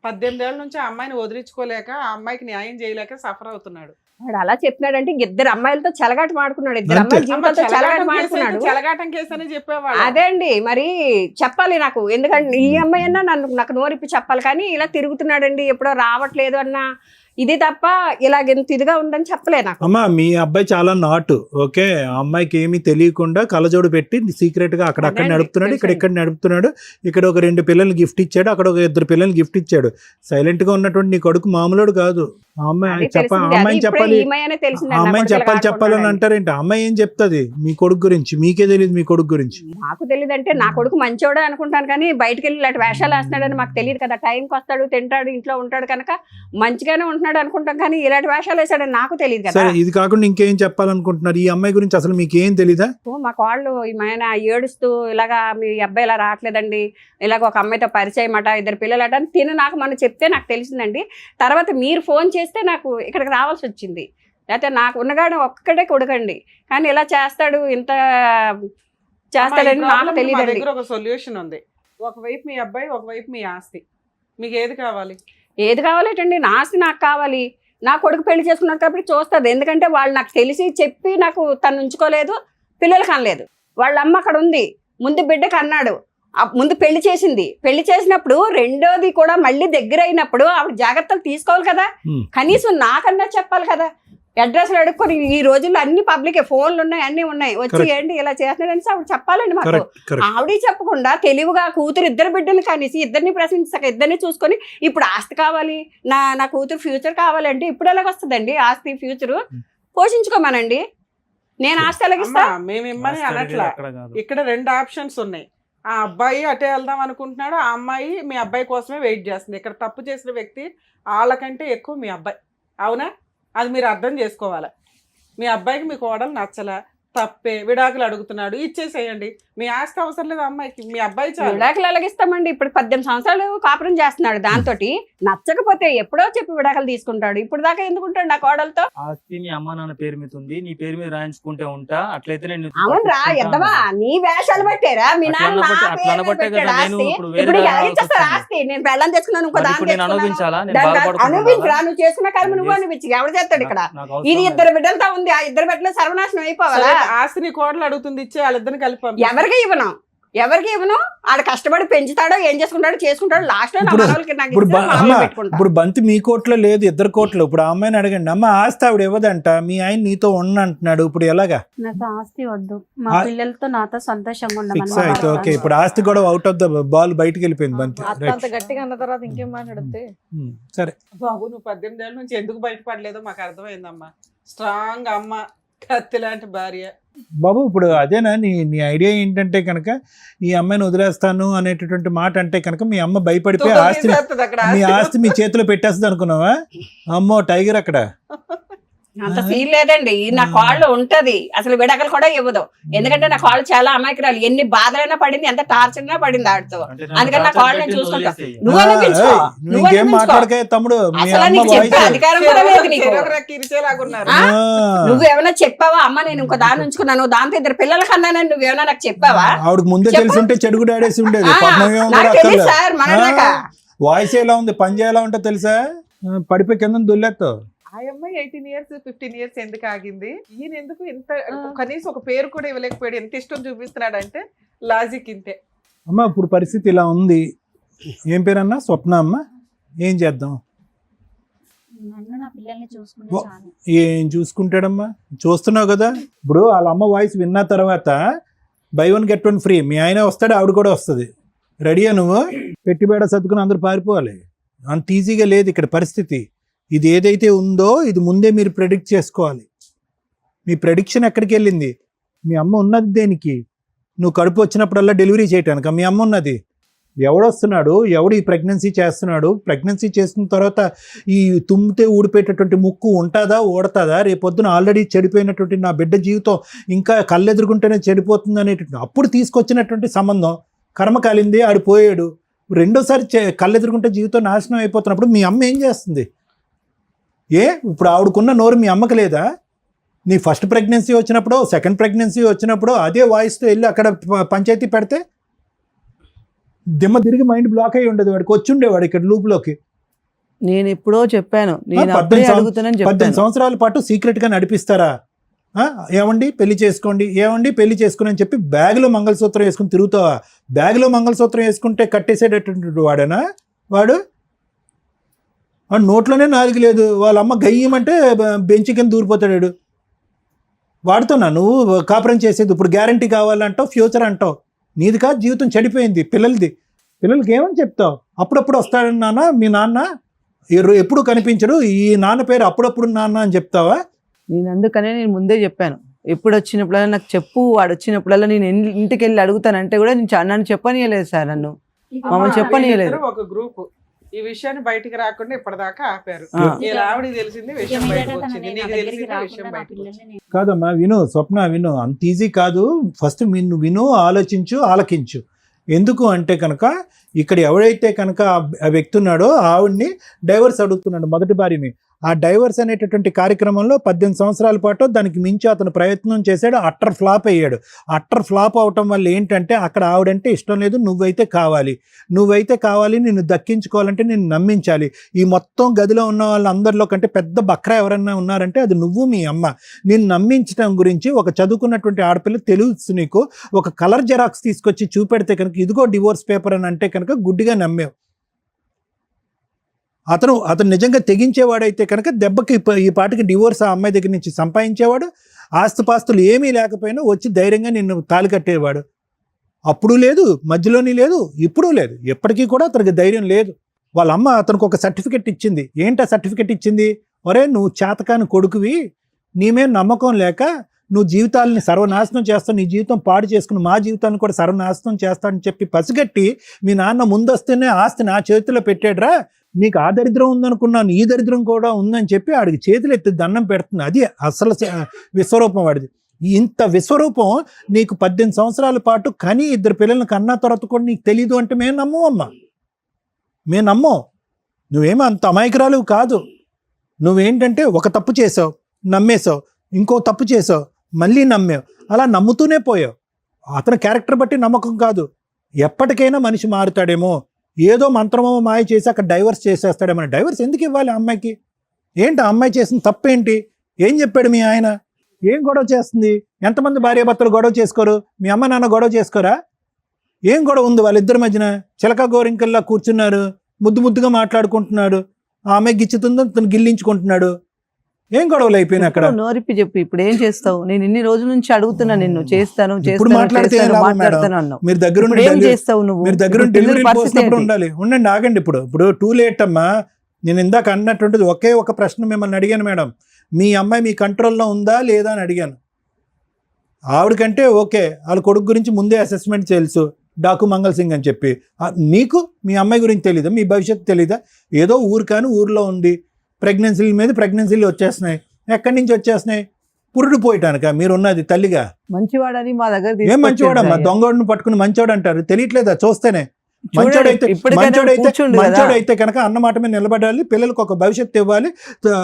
18 ఏళ్ల నుంచి ఆ అమ్మాయిని వదిలించుకోలేక, ఆ అమ్మాయికి న్యాయం చేయలేక సఫర్ అవుతున్నాడు. వాడు అలా చెప్తున్నాడంటే ఇద్దరు అమ్మాయిలతో చెలగాట మాడుకున్నాడు. ఇద్దరు అంతే. అమ్మాయిల జీవితాలతో చెలగాట మాడుకున్నాడు. చెలగాటం కేసు అని చెప్పేవాళ్ళు. అదే అండి, మరి చెప్పాలి నాకు. ఎందుకంటే ఈ అమ్మాయి అన్నా నాకు నోరిప్పి చెప్పాలి, కానీ ఇలా తిరుగుతున్నాడండి, ఎప్పుడో రావట్లేదు అన్న ఇది తప్ప ఇలాగెంత ఇదిగా ఉందని చెప్పలే నాకు. అమ్మా, మీ అబ్బాయి చాలా నాటు. ఓకే, ఆ అమ్మాయికి ఏమీ తెలియకుండా కళ్ళజోడు పెట్టి సీక్రెట్ గా అక్కడక్కడ అదండి, నడుపుతున్నాడు, ఇక్కడ తెలుసండి. ఇక్కడ నడుపుతున్నాడు. ఇక్కడ ఒక 2 పిల్లల్ని గిఫ్ట్ ఇచ్చాడు, అక్కడ ఒక 2 పిల్లల్ని గిఫ్ట్ ఇచ్చాడు. సైలెంట్ గా ఉన్నటువంటి నీ కొడుకు మామూలుడు కాదు. ఆ అమ్మాయి అది చెప్ప తెలిసింది. ఆ అమ్మాయిని అది ఇప్పుడే చెప్పాలి, ఈ అమ్మాయి అనే తెలిసింది. ఆ అమ్మాయిని చెప్పాలని అంటారేంటి? ఆ అమ్మాయి ఏం చెప్తుంది మీ కొడుకు గురించి? మీకే తెలియదు మీ కొడుకు గురించి. నాకు తెలియదు అంటే నా కొడుకు మంచోడే అనుకుంటాను, కానీ బయటకు వెళ్ళి ఇలాంటి వేషాలు వేస్తున్నాడని మాకు తెలియదు కదా. టైంకి వస్తాడు, తింటాడు, ఇంట్లో ఉంటాడు కనుక మంచిగానే ఉంటున్నాడు అనుకుంటాం, కానీ ఇలాంటి వేషాలు వేసాడని నాకు తెలియదు కదా. సరే, ఇది కాకుండా ఇంకేం చెప్పాలనుకుంటున్నారు? ఈ అమ్మాయి గురించి అసలు మీకు ఏం తెలీదా? మా కాళ్ళు ఆయన ఏడుస్తూ ఇలాగా మీ అబ్బాయి ఇలా రావట్లేదండి, ఇలాగ ఒక అమ్మాయితో పరిచయం అట, 2 పిల్లలట అని తిను నాకు మనం చెప్తే నాకు తెలిసిందండి. తర్వాత మీరు ఫోన్ చేస్తే నాకు ఇక్కడికి రావాల్సి వచ్చింది. లేకపోతే నాకు ఉన్నగాడు ఒక్కడే కొడుకండి, కానీ ఇలా చేస్తాడు, ఇంత చేస్తాడని నాకు మా తెలియదండి. దగ్గర ఒక సొల్యూషన్ ఉంది. ఒకవైపు మీ అబ్బాయి, ఒకవైపు మీ ఆస్తి. మీకు ఏది కావాలి? ఏది కావాలేటండి? నా ఆస్తి నాకు కావాలి. నా కొడుకు పెళ్లి చేసుకున్నాడు కాబట్టి చూస్తుంది. ఎందుకంటే వాళ్ళు నాకు తెలిసి చెప్పి నాకు తను ఉంచుకోలేదు, పిల్లలు కనలేదు. వాళ్ళ అమ్మ అక్కడ ఉంది, ముందు బిడ్డకు అన్నాడు, ముందు పెళ్లి చేసింది. పెళ్లి చేసినప్పుడు రెండోది కూడా మళ్ళీ దగ్గర అయినప్పుడు ఆవిడ జాగ్రత్తలు తీసుకోవాలి కదా, కనీసం నాకన్నా చెప్పాలి కదా. అడ్రస్లు అడుక్కొని ఈ రోజుల్లో అన్ని పబ్లిక్ ఫోన్లు ఉన్నాయి, అన్ని ఉన్నాయి, వచ్చి ఏంటి ఇలా చేస్తున్నాడు అనేసి ఆవిడ చెప్పాలండి మాకు. ఆవిడ చెప్పకుండా తెలివిగా కూతురు ఇద్దరు బిడ్డలు కనేసి ఇద్దరిని ప్రశ్నించక ఇద్దరిని చూసుకొని ఇప్పుడు ఆస్తి కావాలి, నా కూతురు ఫ్యూచర్ కావాలంటే ఇప్పుడు ఎలాగొస్తుందండి ఆస్తి ఫ్యూచర్? పోషించుకోమనండి, నేను ఆస్తి ఎలాగిస్తా? మేము ఇమ్మని అనట్లా. ఇక్కడ 2 ఆప్షన్స్ ఉన్నాయి. ఆ అబ్బాయి అటే వెళ్దాం అనుకుంటున్నాడు, ఆ అమ్మాయి మీ అబ్బాయి కోసమే వెయిట్ చేస్తుంది. ఇక్కడ తప్పు చేసిన వ్యక్తి వాళ్ళకంటే ఎక్కువ మీ అబ్బాయి, అవునా? అది మీరు అర్థం చేసుకోవాలి. మీ అబ్బాయికి మీ కోడలు నచ్చలా, తప్పే, విడాకులు అడుగుతున్నాడు, ఇచ్చేసేయండి. మీ ఆస్తి అవసరం లేదు అమ్మాయికి, మీ అబ్బాయి చాలు. విడాకులు ఎలాగిస్తామండి? ఇప్పుడు 18 సంవత్సరాలు కాపురం చేస్తున్నాడు, దాంతో నచ్చకపోతే ఎప్పుడో చెప్పి విడాకులు తీసుకుంటాడు. ఇప్పుడు దాకా ఎందుకుంటాడు నా కోడలతో? ఆస్తి మీ అమ్మ నాన్న పేరు మీద ఉంది, నీ పేరు మీద రాయించుకుంటే ఉంటా. అట్లయితే నేను అవునరా ఎద్దవా, నీ వేషాలు పట్టారా? మీ నాన్న నా పేరు మీద పెట్టాడు ఆస్తి. ఇప్పుడు ఎలాగిచ్చేస్తారు ఆస్తి? నేను పెళ్ళం తెచ్చుకున్నాను, ఇంకో దాన్ని అనుభవించాలా? అనుభవించరా? నువ్వు చేసుకున్న కర్మ నువ్వు అనుభవించి ఎవరు చేస్తాడు ఇక్కడ? ఇది 2 బిడ్డలతో ఉంది, ఆ 2 బిడ్డలు సర్వనాశనం అయిపోవాలా? ఆస్తిని కోడలు అడుగుతుంది, ఇచ్చే వాళ్ళిద్దరిని కలిపి ఎవరికి ఇవ్వను. ఆడ కష్టపడి పెంచుతాడో ఏం చేసుకుంటాడో లాస్ట్ లో ఇప్పుడు బంతి మీ కోట్లో లేదు, 2 కోట్లు. ఇప్పుడు ఆ అమ్మాయిని అడగండి, అమ్మ ఆస్తి ఆవిడ ఇవ్వదంట, మీ ఆయన నీతో అంటున్నాడు, ఇప్పుడు ఎలాగా? నాకు ఆస్తి వద్దు, మా పిల్లలతో నాతో సంతోషంగా ఫిక్స్ అయితే ఓకే. ఇప్పుడు ఆస్తి కూడా అవుట్ ఆఫ్ ద బాల్, బయటకు వెళ్ళిపోయింది బంతి. అంత గట్టిగా అన్న తర్వాత ఇంకేం మాట్లాడితే సరే. బాబు నువ్వు 18 ఏళ్ళ నుంచి ఎందుకు బయటపడలేదో మాకు అర్థమైందమ్మా. స్ట్రాంగ్ అమ్మ, కత్తి లాంటి భార్య. బాబు ఇప్పుడు అదేనా నీ ఐడియా ఏంటంటే కనుక ఈ అమ్మాయిని వదిలేస్తాను అనేటటువంటి మాట అంటే కనుక మీ అమ్మ భయపడిపోయి మీ ఆస్తి మీ చేతిలో పెట్టేస్తుంది అనుకున్నావా? అమ్మో టైగర్ అక్కడ. అంత ఫీల్ లేదండి, నా కాళ్ళు ఉంటది, అసలు విడాకులు కూడా ఇవ్వదు. ఎందుకంటే నా కాళ్ళు చాలా అమాయకురాలు, ఎన్ని బాధలైనా పడింది, ఎంత టార్చర్ అయినా పడింది ఆడితో. అందుకని నా కాళ్ళు నేను చూసుకుంటా. నువ్వు తమ్ముడు, అధికారం కూడా లేదు నీకు. నువ్వేమైనా చెప్పావా? అమ్మ నేను ఇంకో దాన్ని ఉంచుకున్నాను, దాంతో 2 పిల్లల కన్నానని నువ్వేమైనా నాకు చెప్పావా? ఆవిడకి ముందే తెలిసి ఉంటే చెడుగుడు ఆడేసి ఉండేది. సార్ వాయిస్ ఎలా ఉంది, పని ఎలా ఉంటుందో తెలుసా? పడిపోయి కింద దొల్లేస్తావు. ఆ అమ్మాయి 18 years 15 years ఎందుకు ఆగింది? ఈయన ఎందుకు ఇంత కనీసం ఒక పేరు కూడా ఇవ్వలేకపోయాడు? ఎంత ఇష్టం చూపిస్తున్నాడు అంటే లాజిక్ ఇంతే. అమ్మ ఇప్పుడు పరిస్థితి ఇలా ఉంది. ఏం పేరన్నా? స్వప్న అమ్మ. ఏం చేద్దాం? ఏం చూసుకుంటాడమ్మా? చూస్తున్నావు కదా. ఇప్పుడు వాళ్ళ అమ్మ వాయిస్ విన్న తర్వాత buy 1 get 1 ఫ్రీ. మీ ఆయన వస్తాడు, ఆవిడ కూడా వస్తుంది. రెడీయా నువ్వు? పెట్టిబేడ సర్దుకుని అందరూ పారిపోవాలి. అంత ఈజీగా లేదు ఇక్కడ పరిస్థితి. ఇది ఏదైతే ఉందో ఇది ముందే మీరు ప్రెడిక్ట్ చేసుకోవాలి. మీ ప్రెడిక్షన్ ఎక్కడికి వెళ్ళింది? మీ అమ్మ ఉన్నది దేనికి? నువ్వు కడుపు వచ్చినప్పుడల్లా డెలివరీ చేయటానికి మీ అమ్మ ఉన్నది. ఎవడొస్తున్నాడు, ఎవడు ఈ ప్రెగ్నెన్సీ చేస్తున్నాడు, ప్రెగ్నెన్సీ చేసిన తర్వాత ఈ తుమ్మితే ఊడిపోయేటటువంటి ముక్కు ఉంటుందా, ఊడతాదా? రేపొద్దున ఆల్రెడీ చెడిపోయినటువంటి నా బిడ్డ జీవితం ఇంకా కళ్ళెదురుకుంటేనే చెడిపోతుంది అనేటువంటి అప్పుడు తీసుకొచ్చినటువంటి సంబంధం కర్మ కాలింది, ఆడిపోయాడు. రెండోసారి కళ్ళెదురుకుంటే జీవితం నాశనం అయిపోతున్నప్పుడు మీ అమ్మ ఏం చేస్తుంది? ఇప్పుడు ఆవిడకున్న నోరు మీ అమ్మకి లేదా? నీ ఫస్ట్ ప్రెగ్నెన్సీ వచ్చినప్పుడు, సెకండ్ ప్రెగ్నెన్సీ వచ్చినప్పుడు అదే వాయిస్తో వెళ్ళి అక్కడ పంచాయతీ పెడితే దిమ్మ తిరిగి మైండ్ బ్లాక్ అయ్యి ఉండదు. వాడికి వచ్చి ఉండేవాడు ఇక్కడ లూప్లోకి. నేను ఎప్పుడో చెప్పాను, 18 సంవత్సరాల పాటు సీక్రెట్గా నడిపిస్తారా? ఏమండి పెళ్లి చేసుకోండి, ఏమండి పెళ్లి చేసుకుని అని చెప్పి బ్యాగ్లో మంగళసూత్రం వేసుకుని తిరుగుతావా? బ్యాగ్లో మంగళసూత్రం వేసుకుంటే కట్టేసేటటువంటి వాడేనా వాడు? నోట్లోనే 4 లేదు. వాళ్ళ అమ్మ గయ్యమంటే బెంచ్ కింద దూరిపోతాడు. వాడుతున్నా నువ్వు కాపురం చేసేది. ఇప్పుడు గ్యారంటీ కావాలంటావు, ఫ్యూచర్ అంటావు. నీది కాదు, జీవితం చెడిపోయింది. పిల్లలకి ఏమని చెప్తావు? అప్పుడప్పుడు వస్తాడని నాన్న మీ నాన్న, ఎప్పుడు కనిపించడు, ఈ నాన్న పేరు అప్పుడప్పుడు నాన్న అని చెప్తావా? నేను అందుకనే నేను ముందే చెప్పాను, ఎప్పుడు వచ్చినప్పుడల్లా నాకు చెప్పు, వాడు వచ్చినప్పుడల్లా నేను ఇంటికి వెళ్ళి అడుగుతానంటే కూడా నన్ను చెప్పనీయలేదు సార్, నన్ను మమ్మల్ని చెప్పనీయలేదు. ఒక గ్రూప్ ఈ విషయాన్ని బయటికి రాకుండా ఇప్పటిదాకా ఆపారు. ఆవిడకి తెలిసింది విషయం బయటకు వచ్చింది, నీకు తెలిసింది విషయం బయటకు వచ్చింది. కాదమ్మా విను, స్వప్న విను, అంత ఈజీ కాదు. ఫస్ట్ విను, ఆలోచించు, ఆలకించు. ఎందుకు అంటే కనుక ఇక్కడ ఎవడైతే కనుక ఆ వ్యక్తి ఉన్నాడో ఆవిడ్ని డైవర్స్ అడుగుతున్నాడు, మొదటి భార్యని. ఆ డైవర్స్ అనేటటువంటి కార్యక్రమంలో 18 సంవత్సరాల పాటు దానికి మించి అతను ప్రయత్నం చేశాడు, అట్టర్ ఫ్లాప్ అయ్యాడు. అట్టర్ ఫ్లాప్ అవటం వల్ల ఏంటంటే అక్కడ ఆవిడంటే ఇష్టం లేదు, నువ్వైతే కావాలి, నిన్ను దక్కించుకోవాలంటే నిన్ను నమ్మించాలి. ఈ మొత్తం గదిలో ఉన్న వాళ్ళందరిలో కంటే పెద్ద బక్రా ఎవరన్నా ఉన్నారంటే అది నువ్వు, మీ అమ్మ. నిన్ను నమ్మించడం గురించి ఒక చదువుకున్నటువంటి ఆడపిల్ల తెలుసు నీకు, ఒక కలర్ జెరాక్స్ తీసుకొచ్చి చూపెడితే కనుక ఇదిగో డివోర్స్ పేపర్ అని అంటే కనుక గుడ్డిగా నమ్మేవు. అతను నిజంగా తెగించేవాడైతే కనుక దెబ్బకి ఈ పాటికి డివోర్స్ ఆ అమ్మాయి దగ్గర నుంచి సంపాదించేవాడు, ఆస్తుపాస్తులు ఏమీ లేకపోయినా వచ్చి ధైర్యంగా నిన్ను తాళి కట్టేవాడు. అప్పుడు లేదు, మధ్యలోని లేదు, ఇప్పుడు లేదు, ఎప్పటికీ కూడా అతనికి ధైర్యం లేదు. వాళ్ళ అమ్మ అతనికి ఒక సర్టిఫికెట్ ఇచ్చింది. ఏంటి ఆ సర్టిఫికెట్ ఇచ్చింది? ఒరే నువ్వు చేతకాని కొడుకువి, నీమే నమ్మకం లేక నువ్వు జీవితాలని సర్వనాశనం చేస్తావు, నీ జీవితం పాడు చేసుకుని మా జీవితాన్ని కూడా సర్వనాశనం చేస్తానని చెప్పి పసిగట్టి మీ నాన్న ముందొస్తేనే ఆస్తి నా చేతిలో పెట్టాడురా, నీకు ఆ దరిద్రం ఉందనుకున్నాను, ఈ దరిద్రం కూడా ఉందని చెప్పి ఆడికి చేతులు ఎత్తి దండం పెడుతుంది. అది అసలు విశ్వరూపం వాడిది. ఇంత విశ్వరూపం నీకు 18 సంవత్సరాల పాటు కని 2 పిల్లలను కన్నా తర్వాత కూడా నీకు తెలీదు అంటే మేము నమ్మవమ్మా, మేము నమ్మం. నువ్వేమో అంత అమాయకురాలు కాదు. నువ్వేంటంటే ఒక తప్పు చేసావు, నమ్మేశావు, ఇంకో తప్పు చేసావు, మళ్ళీ నమ్మావు, అలా నమ్ముతూనే పోయావు. అతని క్యారెక్టర్ బట్టి నమ్మకం కాదు. ఎప్పటికైనా మనిషి మారుతాడేమో, ఏదో మంత్రమో మాయ చేసి అక్కడ డైవర్స్ చేసేస్తాడేమో. డైవర్స్ ఎందుకు ఇవ్వాలి ఆ అమ్మాయికి? ఏంటి ఆ అమ్మాయి చేసిన తప్పేంటి? ఏం చెప్పాడు మీ ఆయన? ఏం గొడవ చేస్తుంది? ఎంతమంది భార్యాభర్తలు గొడవ చేసుకోరు? మీ అమ్మ నాన్న గొడవ చేసుకోరా? ఏం గొడవ ఉంది వాళ్ళిద్దరి మధ్యన? చిలక గోరింకల్లా కూర్చున్నారు, ముద్దుగా మాట్లాడుకుంటున్నాడు. ఆ అమ్మాయి గిచ్చుతుందో తను గిల్లించుకుంటున్నాడు. ఏం గొడవలు అయిపోయినా అక్కడ? నోరిప్పి చెప్పు, ఇప్పుడు ఏం చేస్తావు? నేను ఇన్ని రోజుల నుంచి అడుగుతున్నా నిన్ను, చేస్తాను ఇప్పుడు మాట్లాడితే మీరు దగ్గర డెలివరీ పోసినప్పుడు ఉండాలి. ఉండండి, ఆగండి. ఇప్పుడు టూ లేట్ అమ్మా. నేను ఇందాక అన్నటువంటిది ఒకే ఒక ప్రశ్న మిమ్మల్ని అడిగాను మేడం, మీ అమ్మాయి మీ కంట్రోల్లో ఉందా లేదా అని అడిగాను. ఆవిడకంటే ఓకే, వాళ్ళ కొడుకు గురించి ముందే అసెస్మెంట్ తెలుసు, డాకు మంగళ్ సింగ్ అని చెప్పి. మీకు మీ అమ్మాయి గురించి తెలీదా? మీ భవిష్యత్తు తెలీదా? ఏదో ఊరు కానీ ఊర్లో ఉంది, ప్రెగ్నెన్సీల మీద ప్రెగ్నెన్సీలు వచ్చేస్తున్నాయి. ఎక్కడి నుంచి వచ్చేస్తున్నాయి? పురుడు పోయటానిక మీరున్నది తల్లిగా? మంచివాడని మా దగ్గర ఏం మంచివాడమ్మా? దొంగోడిని పట్టుకుని మంచివాడు అంటారు, తెలియట్లేదా? చూస్తేనే మంచోడైతే కనుక అన్నమాట మీద నిలబడాలి, పిల్లలకు ఒక భవిష్యత్తు ఇవ్వాలి, ఆ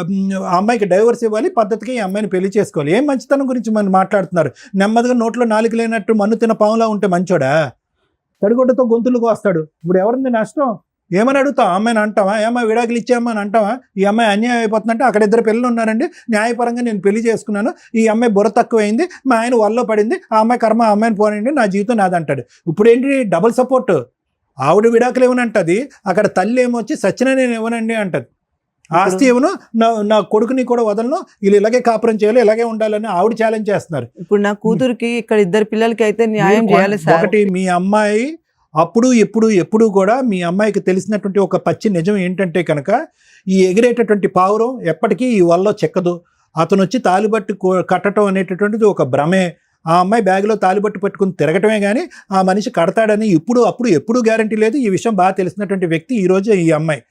అమ్మాయికి డైవర్స్ ఇవ్వాలి, పద్ధతికి ఈ అమ్మాయిని పెళ్లి చేసుకోవాలి. ఏం మంచితనం గురించి మనం మాట్లాడుతున్నారు? నెమ్మదిగా నోట్లో నాలుగు లేనట్టు మన్ను తిన పాములా ఉంటే మంచోడా? తడిగొడ్డతో గొంతులకు వస్తాడు. ఇప్పుడు ఎవరింది నష్టం? ఏమని అడుగుతావు? అమ్మాయిని అంటావా? ఏమో విడాకులు ఇచ్చామని అంటావా? ఈ అమ్మాయి అన్యాయం అయిపోతుందంటే అక్కడ 2 పిల్లలు ఉన్నారండి, న్యాయపరంగా నేను పెళ్లి చేసుకున్నాను, ఈ అమ్మాయి బుర్ర తక్కువైంది, మా ఆయన వల్ల పడింది, ఆ అమ్మాయి కర్మ ఆ అమ్మాయిని పోనండి, నా జీవితం నాదంటాడు. ఇప్పుడు ఏంటి డబుల్ సపోర్ట్? ఆవిడ విడాకులు ఇవ్వనంటది, అక్కడ తల్లి ఏమొచ్చి సచ్చినా నేను ఇవ్వనండి అంటది. ఆస్తి ఇవ్వను, నా కొడుకుని కూడా వదలను, వీళ్ళు ఇలాగే కాపురం చేయాలి, ఇలాగే ఉండాలని ఆవిడ ఛాలెంజ్ చేస్తున్నారు. ఇప్పుడు నా కూతురికి ఇక్కడ 2 పిల్లలకి అయితే న్యాయం చేయాలి సార్. ఒకటి, మీ అమ్మాయి అప్పుడు ఎప్పుడు కూడా మీ అమ్మాయికి తెలిసినటువంటి ఒక పచ్చి నిజం ఏంటంటే కనుక, ఈ ఎగిరేటటువంటి పావురం ఎప్పటికీ ఈ వల్ల చెక్కదు. అతను వచ్చి తాలిబట్టు కట్టడం అనేటటువంటిది ఒక భ్రమే. ఆ అమ్మాయి బ్యాగ్లో తాలిబట్టు పెట్టుకుని తిరగటమే కానీ ఆ మనిషి కడతాడని ఎప్పుడు గ్యారంటీ లేదు. ఈ విషయం బాగా తెలిసినటువంటి వ్యక్తి ఈరోజు ఈ అమ్మాయి.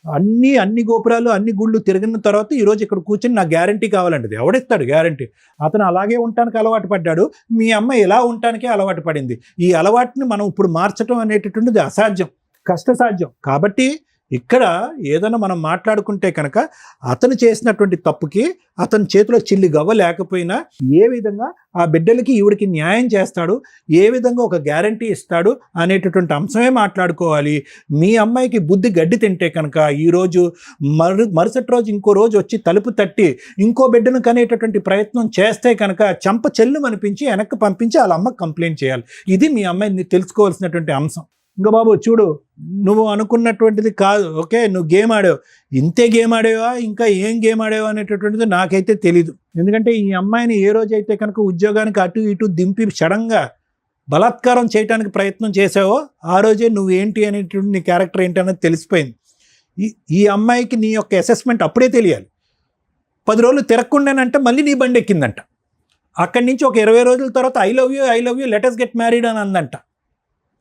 అన్ని గోపురాలు అన్ని గుళ్ళు తిరిగిన తర్వాత ఈరోజు ఇక్కడ కూర్చొని నాకు గ్యారంటీ కావాలంటది. ఎవడిస్తాడు గ్యారంటీ? అతను అలాగే ఉండటానికి అలవాటు పడ్డాడు, మీ అమ్మాయి ఎలా ఉండటానికే అలవాటు పడింది. ఈ అలవాటుని మనం ఇప్పుడు మార్చడం అనేటటువంటిది అసాధ్యం, కష్టసాధ్యం. కాబట్టి ఇక్కడ ఏదైనా మనం మాట్లాడుకుంటే కనుక అతను చేసినటువంటి తప్పుకి అతని చేతిలో చిల్లి గవ్వ లేకపోయినా ఏ విధంగా ఆ బిడ్డలకి ఈవిడికి న్యాయం చేస్తాడు, ఏ విధంగా ఒక గ్యారంటీ ఇస్తాడు అనేటటువంటి అంశమే మాట్లాడుకోవాలి. మీ అమ్మాయికి బుద్ధి గడ్డి తింటే కనుక ఈరోజు మరుసటి రోజు ఇంకో రోజు వచ్చి తలుపు తట్టి ఇంకో బిడ్డను కనేటటువంటి ప్రయత్నం చేస్తే కనుక చెంప చెల్లు అనిపించి వెనక్కి పంపించి వాళ్ళ అమ్మకి కంప్లైంట్ చేయాలి. ఇది మీ అమ్మాయిని తెలుసుకోవాల్సినటువంటి అంశం. ఇంకా బాబు చూడు, నువ్వు అనుకున్నటువంటిది కాదు. ఓకే, నువ్వు గేమ్ ఆడావు, ఇంతే గేమ్ ఆడేవా, ఇంకా ఏం గేమ్ ఆడేవా అనేటటువంటిది నాకైతే తెలీదు. ఎందుకంటే ఈ అమ్మాయిని ఏ రోజైతే కనుక ఉద్యోగానికి అటు ఇటు దింపి సడన్గా బలాత్కారం చేయడానికి ప్రయత్నం చేసావో ఆ రోజే నువ్వేంటి అనేటువంటి నీ క్యారెక్టర్ ఏంటి అనేది తెలిసిపోయింది. ఈ అమ్మాయికి నీ యొక్క అసెస్మెంట్ అప్పుడే తెలియాలి. 10 రోజులు తిరగకుండానంటే మళ్ళీ నీ బండి ఎక్కిందంట. అక్కడి నుంచి ఒక 20 రోజుల తర్వాత I love you let us get married అని అందంట.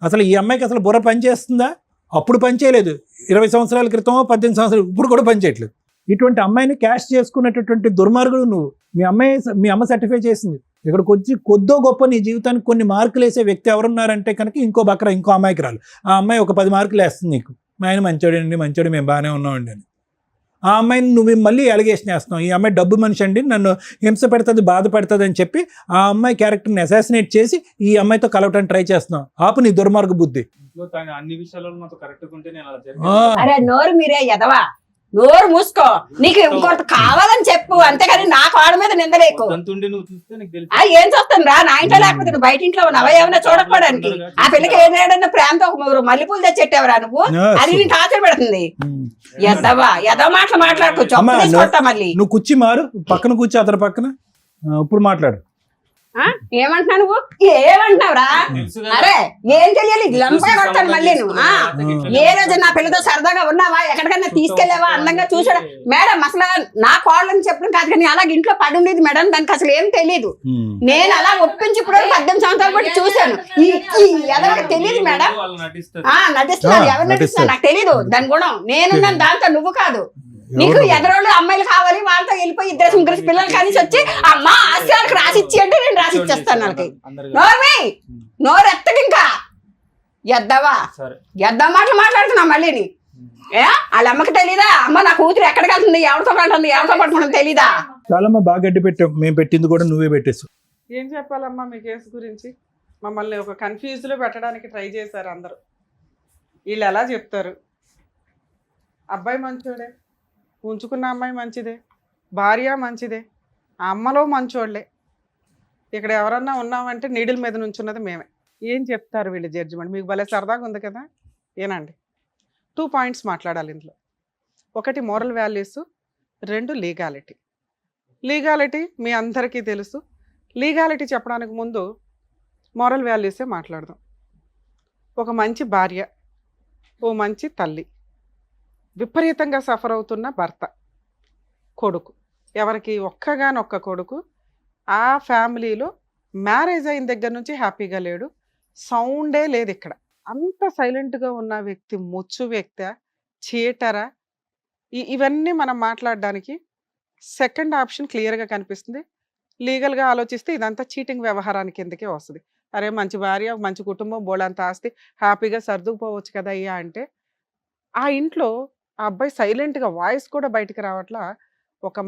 అసలు ఈ అమ్మాయికి అసలు బుర్ర పనిచేస్తుందా? అప్పుడు పనిచేయలేదు, 20 సంవత్సరాల క్రితం 18 సంవత్సరాలు, ఇప్పుడు కూడా పనిచేయట్లేదు. ఇటువంటి అమ్మాయిని క్యాష్ చేసుకునేటటువంటి దుర్మార్గుడు నువ్వు. మీ అమ్మ సర్టిఫై చేసింది. ఇక్కడికి వచ్చి కొద్దో గొప్ప నీ జీవితానికి కొన్ని మార్కులు వేసే వ్యక్తి ఎవరున్నారంటే కనుక ఇంకో అమ్మాయికి రాలు. ఆ అమ్మాయి ఒక 10 మార్కులు వేస్తుంది నీకు. మా ఆయన మంచోడు, మేము బాగానే ఉన్నామండి అని. ఆ అమ్మాయిని నువ్వు మళ్ళీ అలిగేషన్ వేస్తున్నావు, ఈ అమ్మాయి డబ్బు మనిషి అండి, నన్ను హింస పెడుతుంది, బాధ పెడుతుంది అని చెప్పి ఆ అమ్మాయి క్యారెక్టర్ని అసాసినేట్ చేసి ఈ అమ్మాయితో కలవటానికి ట్రై చేస్తున్నావు. ఆపు నీ దుర్మార్గ బుద్ధి. ఇంట్లో తను అన్ని విషయాల్లో నాతో కరెక్ట్గా ఉంటే నేను అలా ఆ, జరిగింది. అరే నోరు మీరే ఎదవా, నోరు మూసుకో, నీకు ఇంకోటి కావాలని చెప్పు, అంతేగాని నా కాడ మీద నిందలేకు. తంతుండి నువ్వు చూస్తే నీకు తెలుసు. ఏం చూస్తాను రా, నా ఇంట్లో లేకపోతే నువ్వు బయట ఇంట్లో ఉన్నావా ఏమైనా చూడకపోవడానికి? ఆ పిల్లకి ఏదైనా ప్రేమతో ఒక 3 మల్లెపూలు తెచ్చెట్టావరా నువ్వు? అది నీ టార్చర్ పెడుతుంది. ఎద్దవా ఎదవ మాటలు మాట్లాడుకో, అమ్మా, చొప్పు తీసుకొస్తా మళ్ళీ. నువ్వు కూర్చి మారు, పక్కన కూర్చో అతని పక్కన. ఇప్పుడు మాట్లాడు. ఏమంటున్నావు నువ్వు? ఏమంటున్నావురా? తెలుసు కదా. అరే ఏం తెలియాలి, లంపగా కొట్టాను మళ్ళీ నువ్వు. ఏ రోజు నా పిల్లతో సరదాగా ఉన్నావా, ఎక్కడికైనా తీసుకెళ్లావా, అందంగా చూసాడా? మేడం అసలు నా కోళ్ళని చెప్పడం కాదు, కానీ అలాగే ఇంట్లో పడి ఉండేది మేడం, దానికి అసలు ఏం తెలియదు. నేను అలా ఒప్పించి ఇప్పుడు 18 సంవత్సరాలు బట్టి చూశాను. ఎవరికి తెలియదు మేడం. వాళ్ళు నటిస్తారు. నటిస్తున్నారు, ఎవరు నటిస్తున్నారు నాకు తెలీదు దాని గుణం. నేనున్నాను దాంతో, నువ్వు కాదు. నీకు ఎదరోళ్ళు అమ్మాయిలు కావాలి, వాళ్ళతో వెళ్ళిపోయి 2-3 పిల్లలు కలిసి వచ్చి అమ్మా ఆశయాలకు రాసిచ్చి అంటే నేను రాసిచ్చేస్తాను వాళ్ళకి. అందరు నోర్మి నోరు ఎత్తకి ఇంకా ఎద్దవా సరే. ఎద్దా మాటలు మాట్లాడుతున్నా మళ్ళీని. వాళ్ళ అమ్మకి తెలీదా అమ్మ నా కూతురు ఎక్కడికి వెళ్తుంది, ఎవరితో కంటుంది, ఎవరితో పట్టుకుంటుంది తెలీదా? చాలమ్మా, బాగా గడ్డి పెట్టావు, మేము పెట్టింది కూడా నువ్వే పెట్టేసు. ఏం చెప్పాలమ్మా మీ కేసు గురించి? మమ్మల్ని ఒక కన్ఫ్యూజ్లో పెట్టడానికి ట్రై చేశారు అందరూ. వీళ్ళు ఎలా చెప్తారు? అబ్బాయి మంచోడే, ఉంచుకున్న అమ్మాయి మంచిదే, భార్య మంచిదే, ఆ అమ్మలో మంచోళ్ళే, ఇక్కడ ఎవరన్నా ఉన్నామంటే నీడిల్ మీద నుంచున్నది మేమే. ఏం చెప్తారు వీళ్ళు జడ్జిమెంట్? మీకు భలే సరదాగా ఉంది కదా. ఏనండి, 2 పాయింట్స్ మాట్లాడాలి ఇందులో. 1 మోరల్ వాల్యూస్, 2 లీగాలిటీ. లీగాలిటీ మీ అందరికీ తెలుసు. లీగాలిటీ చెప్పడానికి ముందు మోరల్ వాల్యూసే మాట్లాడదాం. ఒక మంచి భార్య, ఓ మంచి తల్లి, విపరీతంగా సఫర్ అవుతున్న భర్త, కొడుకు, ఎవరికి ఒక్కగానొక్క కొడుకు, ఆ ఫ్యామిలీలో మ్యారేజ్ అయిన దగ్గర నుంచి హ్యాపీగా లేడు, సౌండే లేదు ఇక్కడ. అంత సైలెంట్గా ఉన్న వ్యక్తి ముచ్చు వ్యక్తి, చీటరా? ఇవన్నీ మనం మాట్లాడడానికి సెకండ్ ఆప్షన్ క్లియర్గా కనిపిస్తుంది. లీగల్గా ఆలోచిస్తే ఇదంతా చీటింగ్ వ్యవహారానికి కిందకే వస్తుంది. అరే మంచి భార్య, మంచి కుటుంబం, బోళంత ఆస్తి, హ్యాపీగా సర్దుకుపోవచ్చు కదా అయ్యా అంటే, ఆ ఇంట్లో ఆ అబ్బాయి సైలెంట్గా, వాయిస్ కూడా బయటికి రావట్లా, ఒక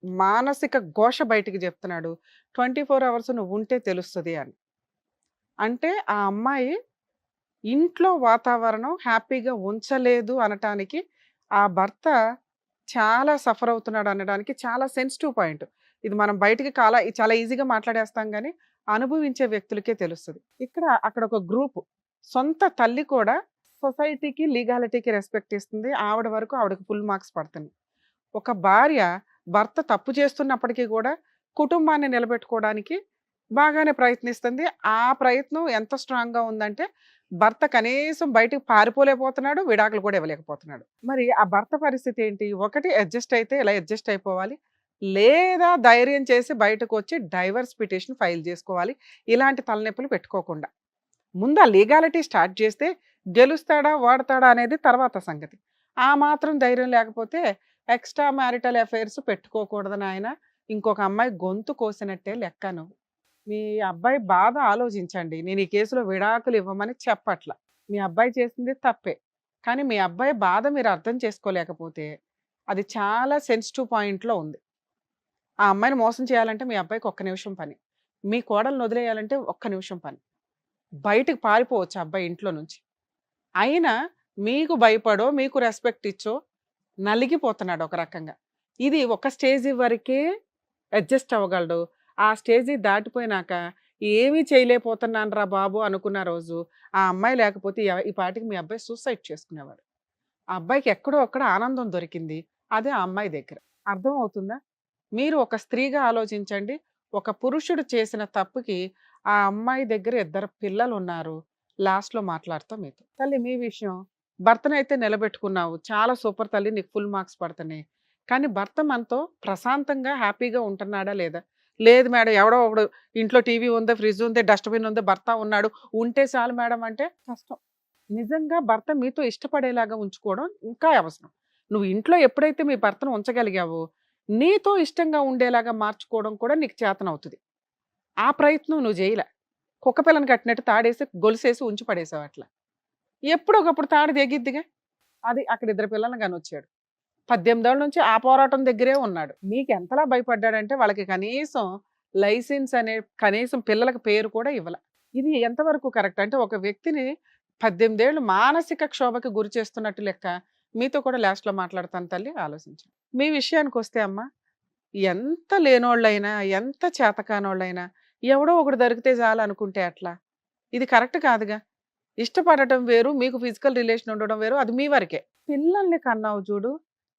మానసిక ఘోష బయటికి చెప్తున్నాడు, 24 అవర్స్ నువ్వు ఉంటే తెలుస్తుంది అని. అంటే ఆ అమ్మాయి ఇంట్లో వాతావరణం హ్యాపీగా ఉంచలేదు అనటానికి, ఆ భర్త చాలా సఫర్ అవుతున్నాడు అనడానికి చాలా సెన్సిటివ్ పాయింట్ ఇది. మనం బయటికి చాలా ఈజీగా మాట్లాడేస్తాం, కానీ అనుభవించే వ్యక్తులకే తెలుస్తుంది. అక్కడ ఒక గ్రూప్, సొంత తల్లి కూడా సొసైటీకి, లీగాలిటీకి రెస్పెక్ట్ ఇస్తుంది. ఆవిడ వరకు ఆవిడకి ఫుల్ మార్క్స్ పడుతుంది. ఒక భార్య భర్త తప్పు చేస్తున్నప్పటికీ కూడా కుటుంబాన్ని నిలబెట్టుకోవడానికి బాగానే ప్రయత్నిస్తుంది. ఆ ప్రయత్నం ఎంత స్ట్రాంగ్గా ఉందంటే, భర్త కనీసం బయటకు పారిపోలేకపోతున్నాడు, విడాకులు కూడా ఇవ్వలేకపోతున్నాడు. మరి ఆ భర్త పరిస్థితి ఏంటి? ఒకటి అడ్జస్ట్ అయితే ఇలా అడ్జస్ట్ అయిపోవాలి, లేదా ధైర్యం చేసి బయటకు వచ్చి డైవర్స్ పిటిషన్ ఫైల్ చేసుకోవాలి. ఇలాంటి తలనొప్పులు పెట్టుకోకుండా ముందు ఆ లీగాలిటీ స్టార్ట్ చేస్తే గెలుస్తాడా వాడతాడా అనేది తర్వాత సంగతి. ఆ మాత్రం ధైర్యం లేకపోతే ఎక్స్ట్రా మ్యారిటల్ అఫైర్స్ పెట్టుకోకూడదని ఆయన ఇంకొక అమ్మాయి గొంతు కోసినట్టే లెక్క. నువ్వు మీ అబ్బాయి బాధ ఆలోచించండి. నేను ఈ కేసులో విడాకులు ఇవ్వమని చెప్పట్ల, మీ అబ్బాయి చేసింది తప్పే, కానీ మీ అబ్బాయి బాధ మీరు అర్థం చేసుకోలేకపోతే అది చాలా సెన్సిటివ్ పాయింట్లో ఉంది. ఆ అమ్మాయిని మోసం చేయాలంటే మీ అబ్బాయికి 1 నిమిషం పని, మీ కోడలను వదిలేయాలంటే 1 నిమిషం పని. బయటకు పారిపోవచ్చు అబ్బాయి ఇంట్లో నుంచి. అయినా మీకు భయపడో, మీకు రెస్పెక్ట్ ఇచ్చో నలిగిపోతున్నాడు ఒక రకంగా. ఇది ఒక స్టేజ్ వరకే అడ్జస్ట్ అవ్వగలడు. ఆ స్టేజ్ దాటిపోయినాక ఏమీ చేయలేకపోతున్నాను రా బాబు అనుకున్న రోజు ఆ అమ్మాయి లేకపోతే ఈ పాటికి మీ అబ్బాయి సూసైడ్ చేసుకునేవాడు. ఆ అబ్బాయికి ఎక్కడో అక్కడ ఆనందం దొరికింది, అదే ఆ అమ్మాయి దగ్గర. అర్థం అవుతుందా? మీరు ఒక స్త్రీగా ఆలోచించండి. ఒక పురుషుడు చేసిన తప్పుకి ఆ అమ్మాయి దగ్గర 2 పిల్లలు ఉన్నారు. లాస్ట్లో మాట్లాడతాం మీతో. తల్లి మీ విషయం, భర్తనైతే నిలబెట్టుకున్నావు, చాలా సూపర్ తల్లి, నీకు ఫుల్ మార్క్స్ పడుతున్నాయి. కానీ భర్త మనతో ప్రశాంతంగా హ్యాపీగా ఉంటున్నాడా లేదా? లేదు మేడం, ఎవడో ఒకడు ఇంట్లో టీవీ ఉంది, ఫ్రిడ్జ్ ఉంది, డస్ట్బిన్ ఉంది, భర్త ఉన్నాడు, ఉంటే చాలు మేడం అంటే కష్టం. నిజంగా భర్త మీతో ఇష్టపడేలాగా ఉంచుకోవడం ఇంకా అవసరం. నువ్వు ఇంట్లో ఎప్పుడైతే మీ భర్తను ఉంచగలిగావో, నీతో ఇష్టంగా ఉండేలాగా మార్చుకోవడం కూడా నీకు చేతనవుతుంది. ఆ ప్రయత్నం నువ్వు చేయలే. కుక్క పిల్లని కట్టినట్టు తాడేసి గొలుసేసి ఉంచి పడేసావు. అట్లా ఎప్పుడొకప్పుడు తాడు తెగిద్దిగా. అది అక్కడ 2 పిల్లలను కానొచ్చాడు. 18 ఏళ్ళ నుంచి ఆ పోరాటం దగ్గరే ఉన్నాడు. మీకు ఎంతలా భయపడ్డాడంటే వాళ్ళకి కనీసం లైసెన్స్ అనే కనీసం పిల్లలకు పేరు కూడా ఇవ్వాల. ఇది ఎంతవరకు కరెక్ట్? అంటే ఒక వ్యక్తిని 18 ఏళ్ళు మానసిక క్షోభకి గురి చేస్తున్నట్టు లెక్క. మీతో కూడా లాస్ట్‌లో మాట్లాడతాను తల్లి, ఆలోచించండి. మీ విషయానికొస్తే అమ్మ, ఎంత లేనోళ్ళైనా, ఎంత చేతకానోళ్ళైనా ఎవడో ఒకడు దొరికితే చాలు అనుకుంటే ఎట్లా? ఇది కరెక్ట్ కాదుగా. ఇష్టపడటం వేరు, మీకు ఫిజికల్ రిలేషన్ ఉండడం వేరు, అది మీ వరకే. పిల్లల్ని కన్నావు చూడు,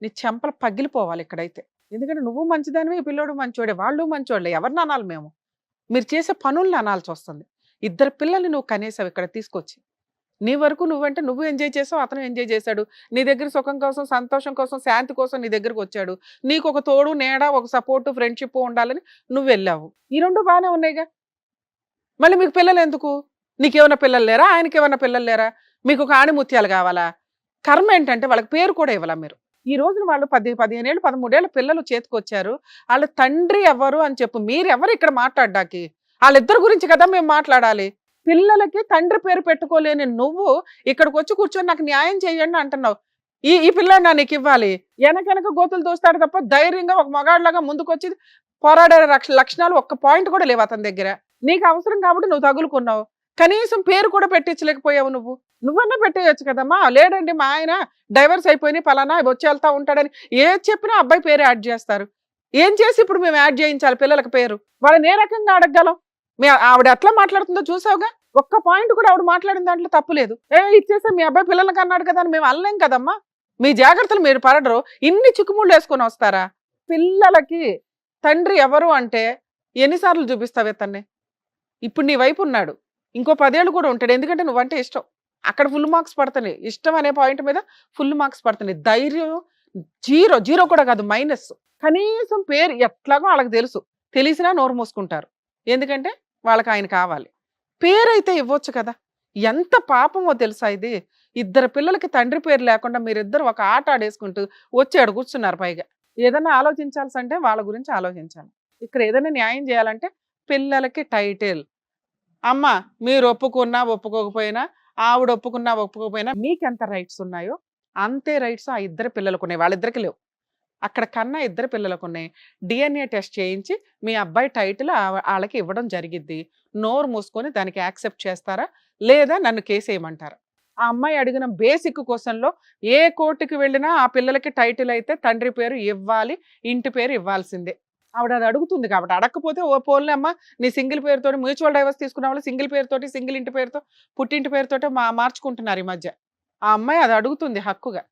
నీ చెంపలు పగిలిపోవాలి ఇక్కడైతే. ఎందుకంటే నువ్వు మంచిదానివే, ఈ పిల్లోడు మంచోడే, వాళ్ళు మంచోళ్ళే. ఎవరిని అనాలి మేము? మీరు చేసే పనుల్ని అనాల్సి వస్తుంది. ఇద్దరు పిల్లల్ని నువ్వు కనేసావు ఇక్కడ తీసుకొచ్చి. నీ వరకు నువ్వంటే నువ్వు ఎంజాయ్ చేసావు, అతను ఎంజాయ్ చేశాడు. నీ దగ్గర సుఖం కోసం, సంతోషం కోసం, శాంతి కోసం నీ దగ్గరకు వచ్చాడు. నీకు ఒక తోడు, నీడ, ఒక సపోర్ట్, ఫ్రెండ్షిప్ ఉండాలని నువ్వు వెళ్ళావు. ఈ రెండు బాగానే ఉన్నాయిగా. మళ్ళీ మీకు పిల్లలు ఎందుకు? నీకేమన్నా పిల్లలు లేరా? ఆయనకి ఏమన్నా పిల్లలు లేరా? మీకు ఒక ఆణిముత్యాలు కావాలా? కర్మ ఏంటంటే వాళ్ళకి పేరు కూడా ఇవ్వాలా మీరు? ఈ రోజున వాళ్ళు 15 ఏళ్ళు, 13 ఏళ్ళ పిల్లలు చేతికొచ్చారు. వాళ్ళ తండ్రి ఎవరు అని చెప్పు. మీరెవరు ఇక్కడ మాట్లాడ్డానికి? వాళ్ళిద్దరి గురించి కదా మేము మాట్లాడాలి. పిల్లలకి తండ్రి పేరు పెట్టుకోలేని నువ్వు ఇక్కడికి వచ్చి కూర్చొని నాకు న్యాయం చేయండి అంటున్నావు. ఈ పిల్లాడిని నీకు ఇవ్వాలి. వెనక గోతులు దోస్తాడు తప్ప ధైర్యంగా ఒక మగాడిలాగా ముందుకొచ్చి పోరాడే లక్షణాలు ఒక్క పాయింట్ కూడా లేవు అతని దగ్గర. నీకు అవసరం కాబట్టి నువ్వు తగులుకున్నావు. కనీసం పేరు కూడా పెట్టించలేకపోయావు నువ్వు. నువ్వన్నా పెట్టేయచ్చు కదమ్మా. లేడండి మా ఆయన డైవర్స్ అయిపోయినాయి, పలానా వచ్చి వెళ్తా ఉంటాడని ఏది చెప్పినా అబ్బాయి పేరు యాడ్ చేస్తారు. ఏం చేసి ఇప్పుడు మేము యాడ్ చేయించాలి పిల్లలకి పేరు? వాళ్ళని ఏ రకంగా అడగగలం? ఆవిడ ఎట్లా మాట్లాడుతుందో చూసావుగా. ఒక్క పాయింట్ కూడా ఆవిడ మాట్లాడిన దాంట్లో తప్పు లేదు. ఇచ్చేసే మీ అబ్బాయి పిల్లలకి అన్నాడు కదా అని మేము అనలేం కదమ్మా. మీ జాగ్రత్తలు మీరు పడరు. ఇన్ని చిక్కుముళ్ళు వేసుకొని వస్తారా? పిల్లలకి తండ్రి ఎవరు అంటే ఎన్నిసార్లు చూపిస్తావే తన్నే? ఇప్పుడు నీ వైపు ఉన్నాడు, ఇంకో 10 ఏళ్ళు కూడా ఉంటాడు. ఎందుకంటే నువ్వంటే ఇష్టం. అక్కడ ఫుల్ మార్క్స్ పడుతున్నాయి. ఇష్టం అనే పాయింట్ మీద ఫుల్ మార్క్స్ పడుతున్నాయి. ధైర్యం జీరో కూడా కాదు, మైనస్. కనీసం పేరు ఎట్లాగో వాళ్ళకి తెలుసు. తెలిసినా నోరు మూసుకుంటారు. ఎందుకంటే వాళ్ళకి ఆయన కావాలి. పేరైతే ఇవ్వచ్చు కదా. ఎంత పాపమో తెలుసా ఇది? ఇద్దరు పిల్లలకి తండ్రి పేరు లేకుండా మీరిద్దరు ఒక ఆట ఆడేసుకుంటూ వచ్చాడు కూర్చున్నారు. పైగా ఏదైనా ఆలోచించాల్సి అంటే వాళ్ళ గురించి ఆలోచించాలి. ఇక్కడ ఏదైనా న్యాయం చేయాలంటే పిల్లలకి టైటిల్. అమ్మ మీరు ఒప్పుకున్నా ఒప్పుకోకపోయినా, ఆవిడ ఒప్పుకున్నా ఒప్పుకోకపోయినా మీకెంత రైట్స్ ఉన్నాయో అంతే రైట్స్ ఆ ఇద్దరు పిల్లలకు ఉన్నాయి. వాళ్ళిద్దరికి లేవు. అక్కడ కన్నా ఇద్దరు పిల్లలకు ఉన్నాయి. DNA టెస్ట్ చేయించి మీ అబ్బాయి టైటిల్ వాళ్ళకి ఇవ్వడం జరిగిద్ది. నోరు మూసుకొని దానికి యాక్సెప్ట్ చేస్తారా లేదా నన్ను కేసేయమంటారా? ఆ అమ్మాయి అడిగిన బేసిక్ క్వశ్చన్లో ఏ కోర్టుకి వెళ్ళినా ఆ పిల్లలకి టైటిల్ అయితే తండ్రి పేరు ఇవ్వాలి, ఇంటి పేరు ఇవ్వాల్సిందే. ఆవిడ అది అడుగుతుంది కాబట్టి. అడగకపోతే ఓ పోన్లే అమ్మ నీ సింగిల్ పేరుతో మ్యూచువల్ డైవర్స్ తీసుకున్న వాళ్ళు సింగిల్ పేరుతోటి, సింగిల్ ఇంటి పేరుతో, పుట్టింటి పేరుతో మార్చుకుంటున్నారు ఈ మధ్య. ఆ అమ్మాయి అది అడుగుతుంది హక్కుగా.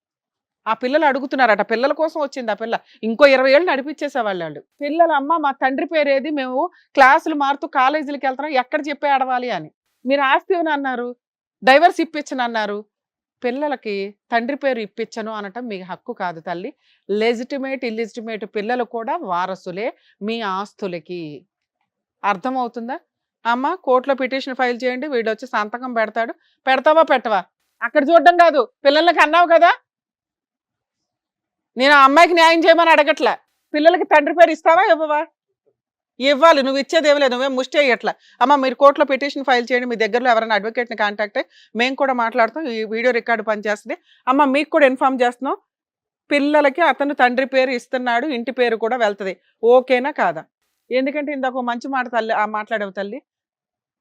ఆ పిల్లలు అడుగుతున్నారట. పిల్లల కోసం వచ్చింది ఆ పిల్ల. ఇంకో 20 ఏళ్ళు నడిపించేసేవాళ్ళు వాళ్ళు. పిల్లలు అమ్మ మా తండ్రి పేరు ఏది, మేము క్లాసులు మారుతూ కాలేజీలకు వెళ్తున్నాం, ఎక్కడ చెప్పే ఆడవాలి అని. మీరు ఆస్తి ఇవ్వను అన్నారు, డైవర్స్ ఇప్పించను అన్నారు. పిల్లలకి తండ్రి పేరు ఇప్పించను అనటం మీ హక్కు కాదు తల్లి. లెజిటిమేట్ ఇల్లిజిటిమేట్ పిల్లలు కూడా వారసులే మీ ఆస్తులకి. అర్థమవుతుందా? అమ్మ కోర్టులో పిటిషన్ ఫైల్ చేయండి, వీడు వచ్చి సంతకం పెడతాడు. పెడతావా పెట్టవా? అక్కడ చూడడం కాదు, పిల్లలకి అన్నావు కదా. నేను ఆ అమ్మాయికి న్యాయం చేయమని అడగట్లా. పిల్లలకి తండ్రి పేరు ఇస్తావా ఇవ్వవా? ఇవ్వాలి. నువ్వు ఇచ్చేది ఏమి లేదు, నువ్వేం ముష్టి అయ్యట్లా. అమ్మ మీరు కోర్టులో పిటిషన్ ఫైల్ చేయండి, మీ దగ్గరలో ఎవరైనా అడ్వకేట్ని కాంటాక్ట్ అయ్యి మేము కూడా మాట్లాడుతాం. ఈ వీడియో రికార్డు పనిచేస్తుంది. అమ్మ మీకు కూడా ఇన్ఫార్మ్ చేస్తున్నాం, పిల్లలకి అతను తండ్రి పేరు ఇస్తున్నాడు, ఇంటి పేరు కూడా వెళ్తుంది. ఓకేనా కాదా? ఎందుకంటే ఇందాక మంచి మాట తల్లి మాట్లాడేవు తల్లి,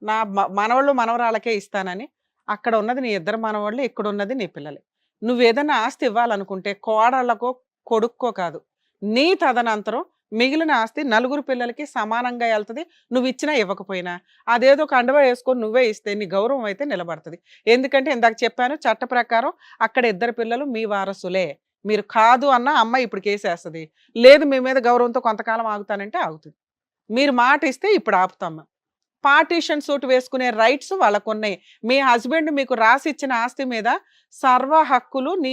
నా మనవాళ్ళు మనవరాలకే ఇస్తానని. అక్కడ ఉన్నది నీ ఇద్దరు మనవాళ్ళు, ఇక్కడ ఉన్నది నీ పిల్లలే. నువ్వేదైనా ఆస్తి ఇవ్వాలనుకుంటే కోడళ్ళకో కొడుక్కో కాదు, నీ తదనంతరం మిగిలిన ఆస్తి నలుగురు పిల్లలకి సమానంగా వెళ్తుంది. నువ్వు ఇచ్చినా ఇవ్వకపోయినా అదేదో కండువా వేసుకొని నువ్వే ఇస్తే నీ గౌరవం అయితే నిలబడుతుంది. ఎందుకంటే ఇందాక చెప్పాను, చట్ట ప్రకారం అక్కడ ఇద్దరు పిల్లలు మీ వారసులే. మీరు కాదు అన్న అమ్మాయి ఇప్పుడు కేసేస్తుంది. లేదు మీ మీద గౌరవంతో కొంతకాలం ఆగుతానంటే ఆగుతుంది. మీరు మాట ఇస్తే ఇప్పుడు ఆపుతామ్మా. పార్టీషన్ సూట్ వేసుకునే రైట్స్ వాళ్ళకు ఉన్నాయి. మీ హస్బెండ్ మీకు రాసి ఇచ్చిన ఆస్తి మీద సర్వ హక్కులు నీ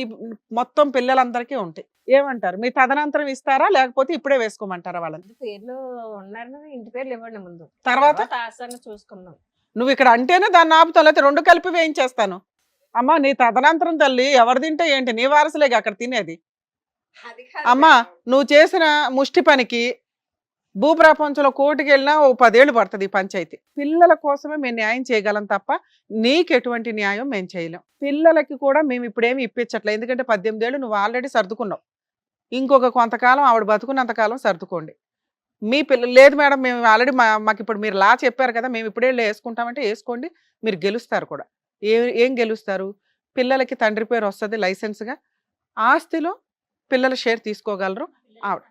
మొత్తం పిల్లలందరికీ ఉంటాయి. ఏమంటారు? మీ తదనంతరం ఇస్తారా లేకపోతే ఇప్పుడే వేసుకోమంటారా వాళ్ళని? పేర్లు ఉన్నారు, ఇంటి పేర్లు ఇవ్వండి ముందు, తర్వాత ఆశగా చూసుకుందాం. నువ్వు ఇక్కడ అంటేనే దాన్ని ఆపుతావు, లేకపోతే 2 కలిపి వేయించేస్తాను. అమ్మా నీ తదనంతరం తల్లి ఎవరు తింటే ఏంటి, నీ వారసులేగా అక్కడ తినేది. అమ్మా నువ్వు చేసిన ముష్టి పనికి భూప్రపంచంలో కోర్టుకి వెళ్ళినా ఓ 10 ఏళ్ళు పడుతుంది ఈ పంచాయతీ. పిల్లల కోసమే మేము న్యాయం చేయగలం తప్ప నీకు ఎటువంటి న్యాయం మేము చేయలేం. పిల్లలకి కూడా మేము ఇప్పుడేమి ఇప్పించట్లేదు. ఎందుకంటే 18 ఏళ్ళు నువ్వు ఆల్రెడీ సర్దుకున్నావు. ఇంకొక కొంతకాలం ఆవిడ బతుకున్నంతకాలం సర్దుకోండి. మీ పిల్లలు లేదు మేడం మేము ఆల్రెడీ మాకు ఇప్పుడు మీరు లా చెప్పారు కదా మేము ఇప్పుడే వేసుకుంటామంటే వేసుకోండి, మీరు గెలుస్తారు కూడా. ఏం గెలుస్తారు? పిల్లలకి తండ్రి పేరు వస్తుంది లైసెన్స్గా, ఆస్తిలో పిల్లల షేర్ తీసుకోగలరు. ఆవిడ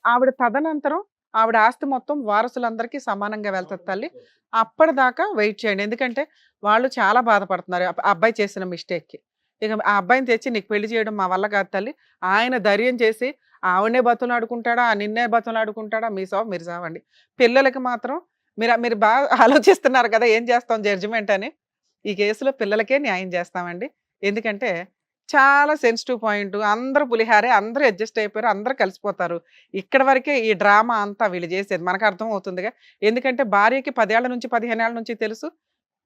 ఆవిడ తదనంతరం ఆవిడ ఆస్తి మొత్తం వారసులందరికీ సమానంగా వెళ్తుంది తల్లి. అప్పటిదాకా వెయిట్ చేయండి, ఎందుకంటే వాళ్ళు చాలా బాధపడుతున్నారు ఆ అబ్బాయి చేసిన మిస్టేక్కి. ఇక ఆ అబ్బాయిని తెచ్చి నీకు పెళ్లి చేయడం మా వల్ల కాదు తల్లి. ఆయన ధైర్యం చేసి ఆవిడనే బతులాడుకుంటాడా, నిన్నే బతులాడుకుంటాడా, మీ సావు మీరు సావండి. పిల్లలకి మాత్రం మీరు బాగా ఆలోచిస్తున్నారు కదా ఏం చేస్తాం జడ్జిమెంట్ అని. ఈ కేసులో పిల్లలకే న్యాయం చేస్తామండి. ఎందుకంటే చాలా సెన్సిటివ్ పాయింట్. అందరూ పులిహారే, అందరూ అడ్జస్ట్ అయిపోయారు, అందరూ కలిసిపోతారు. ఇక్కడ వరకే ఈ డ్రామా అంతా వీళ్ళు చేసేది మనకు అర్థం అవుతుందిగా. ఎందుకంటే భార్యకి 10 ఏళ్ల నుంచి 15 ఏళ్ల నుంచి తెలుసు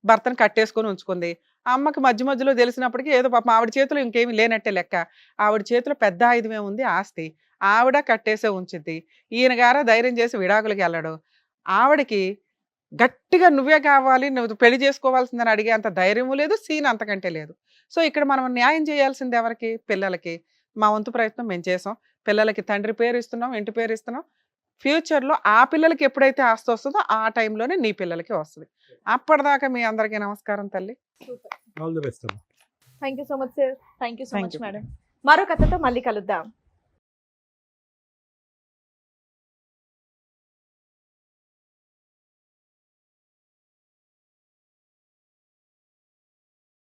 భర్తను కట్టేసుకొని ఉంచుకుంది. అమ్మకి మధ్య మధ్యలో తెలిసినప్పటికీ ఏదో పాపం ఆవిడ చేతిలో ఇంకేమీ లేనట్టే లెక్క. ఆవిడ చేతిలో పెద్ద ఆయుధమే ఉంది ఆస్తి. ఆవిడ కట్టేసే ఉంచిద్ది. ఈయన గారా ధైర్యం చేసి విడాకులకి వెళ్ళడు. ఆవిడకి గట్టిగా నువ్వే కావాలి, నువ్వు పెళ్లి చేసుకోవాల్సిందని అడిగే అంత ధైర్యము లేదు, సీన్ అంతకంటే లేదు. సో ఇక్కడ మనం న్యాయం చేయాల్సింది ఎవరికి? పిల్లలకి. మా వంతు ప్రయత్నం మేము చేసాం. పిల్లలకి తండ్రి పేరు ఇస్తున్నాం, ఇంటి పేరు ఇస్తున్నాం. ఫ్యూచర్లో ఆ పిల్లలకి ఎప్పుడైతే ఆస్తి వస్తుందో ఆ టైంలోనే నీ పిల్లలకి వస్తుంది. అప్పటిదాకా మీ అందరికీ నమస్కారం తల్లి. All the best. Thank you so much sir. Thank you so Thank much you. Madam. మరో కథతో మళ్ళీ కలుద్దాం.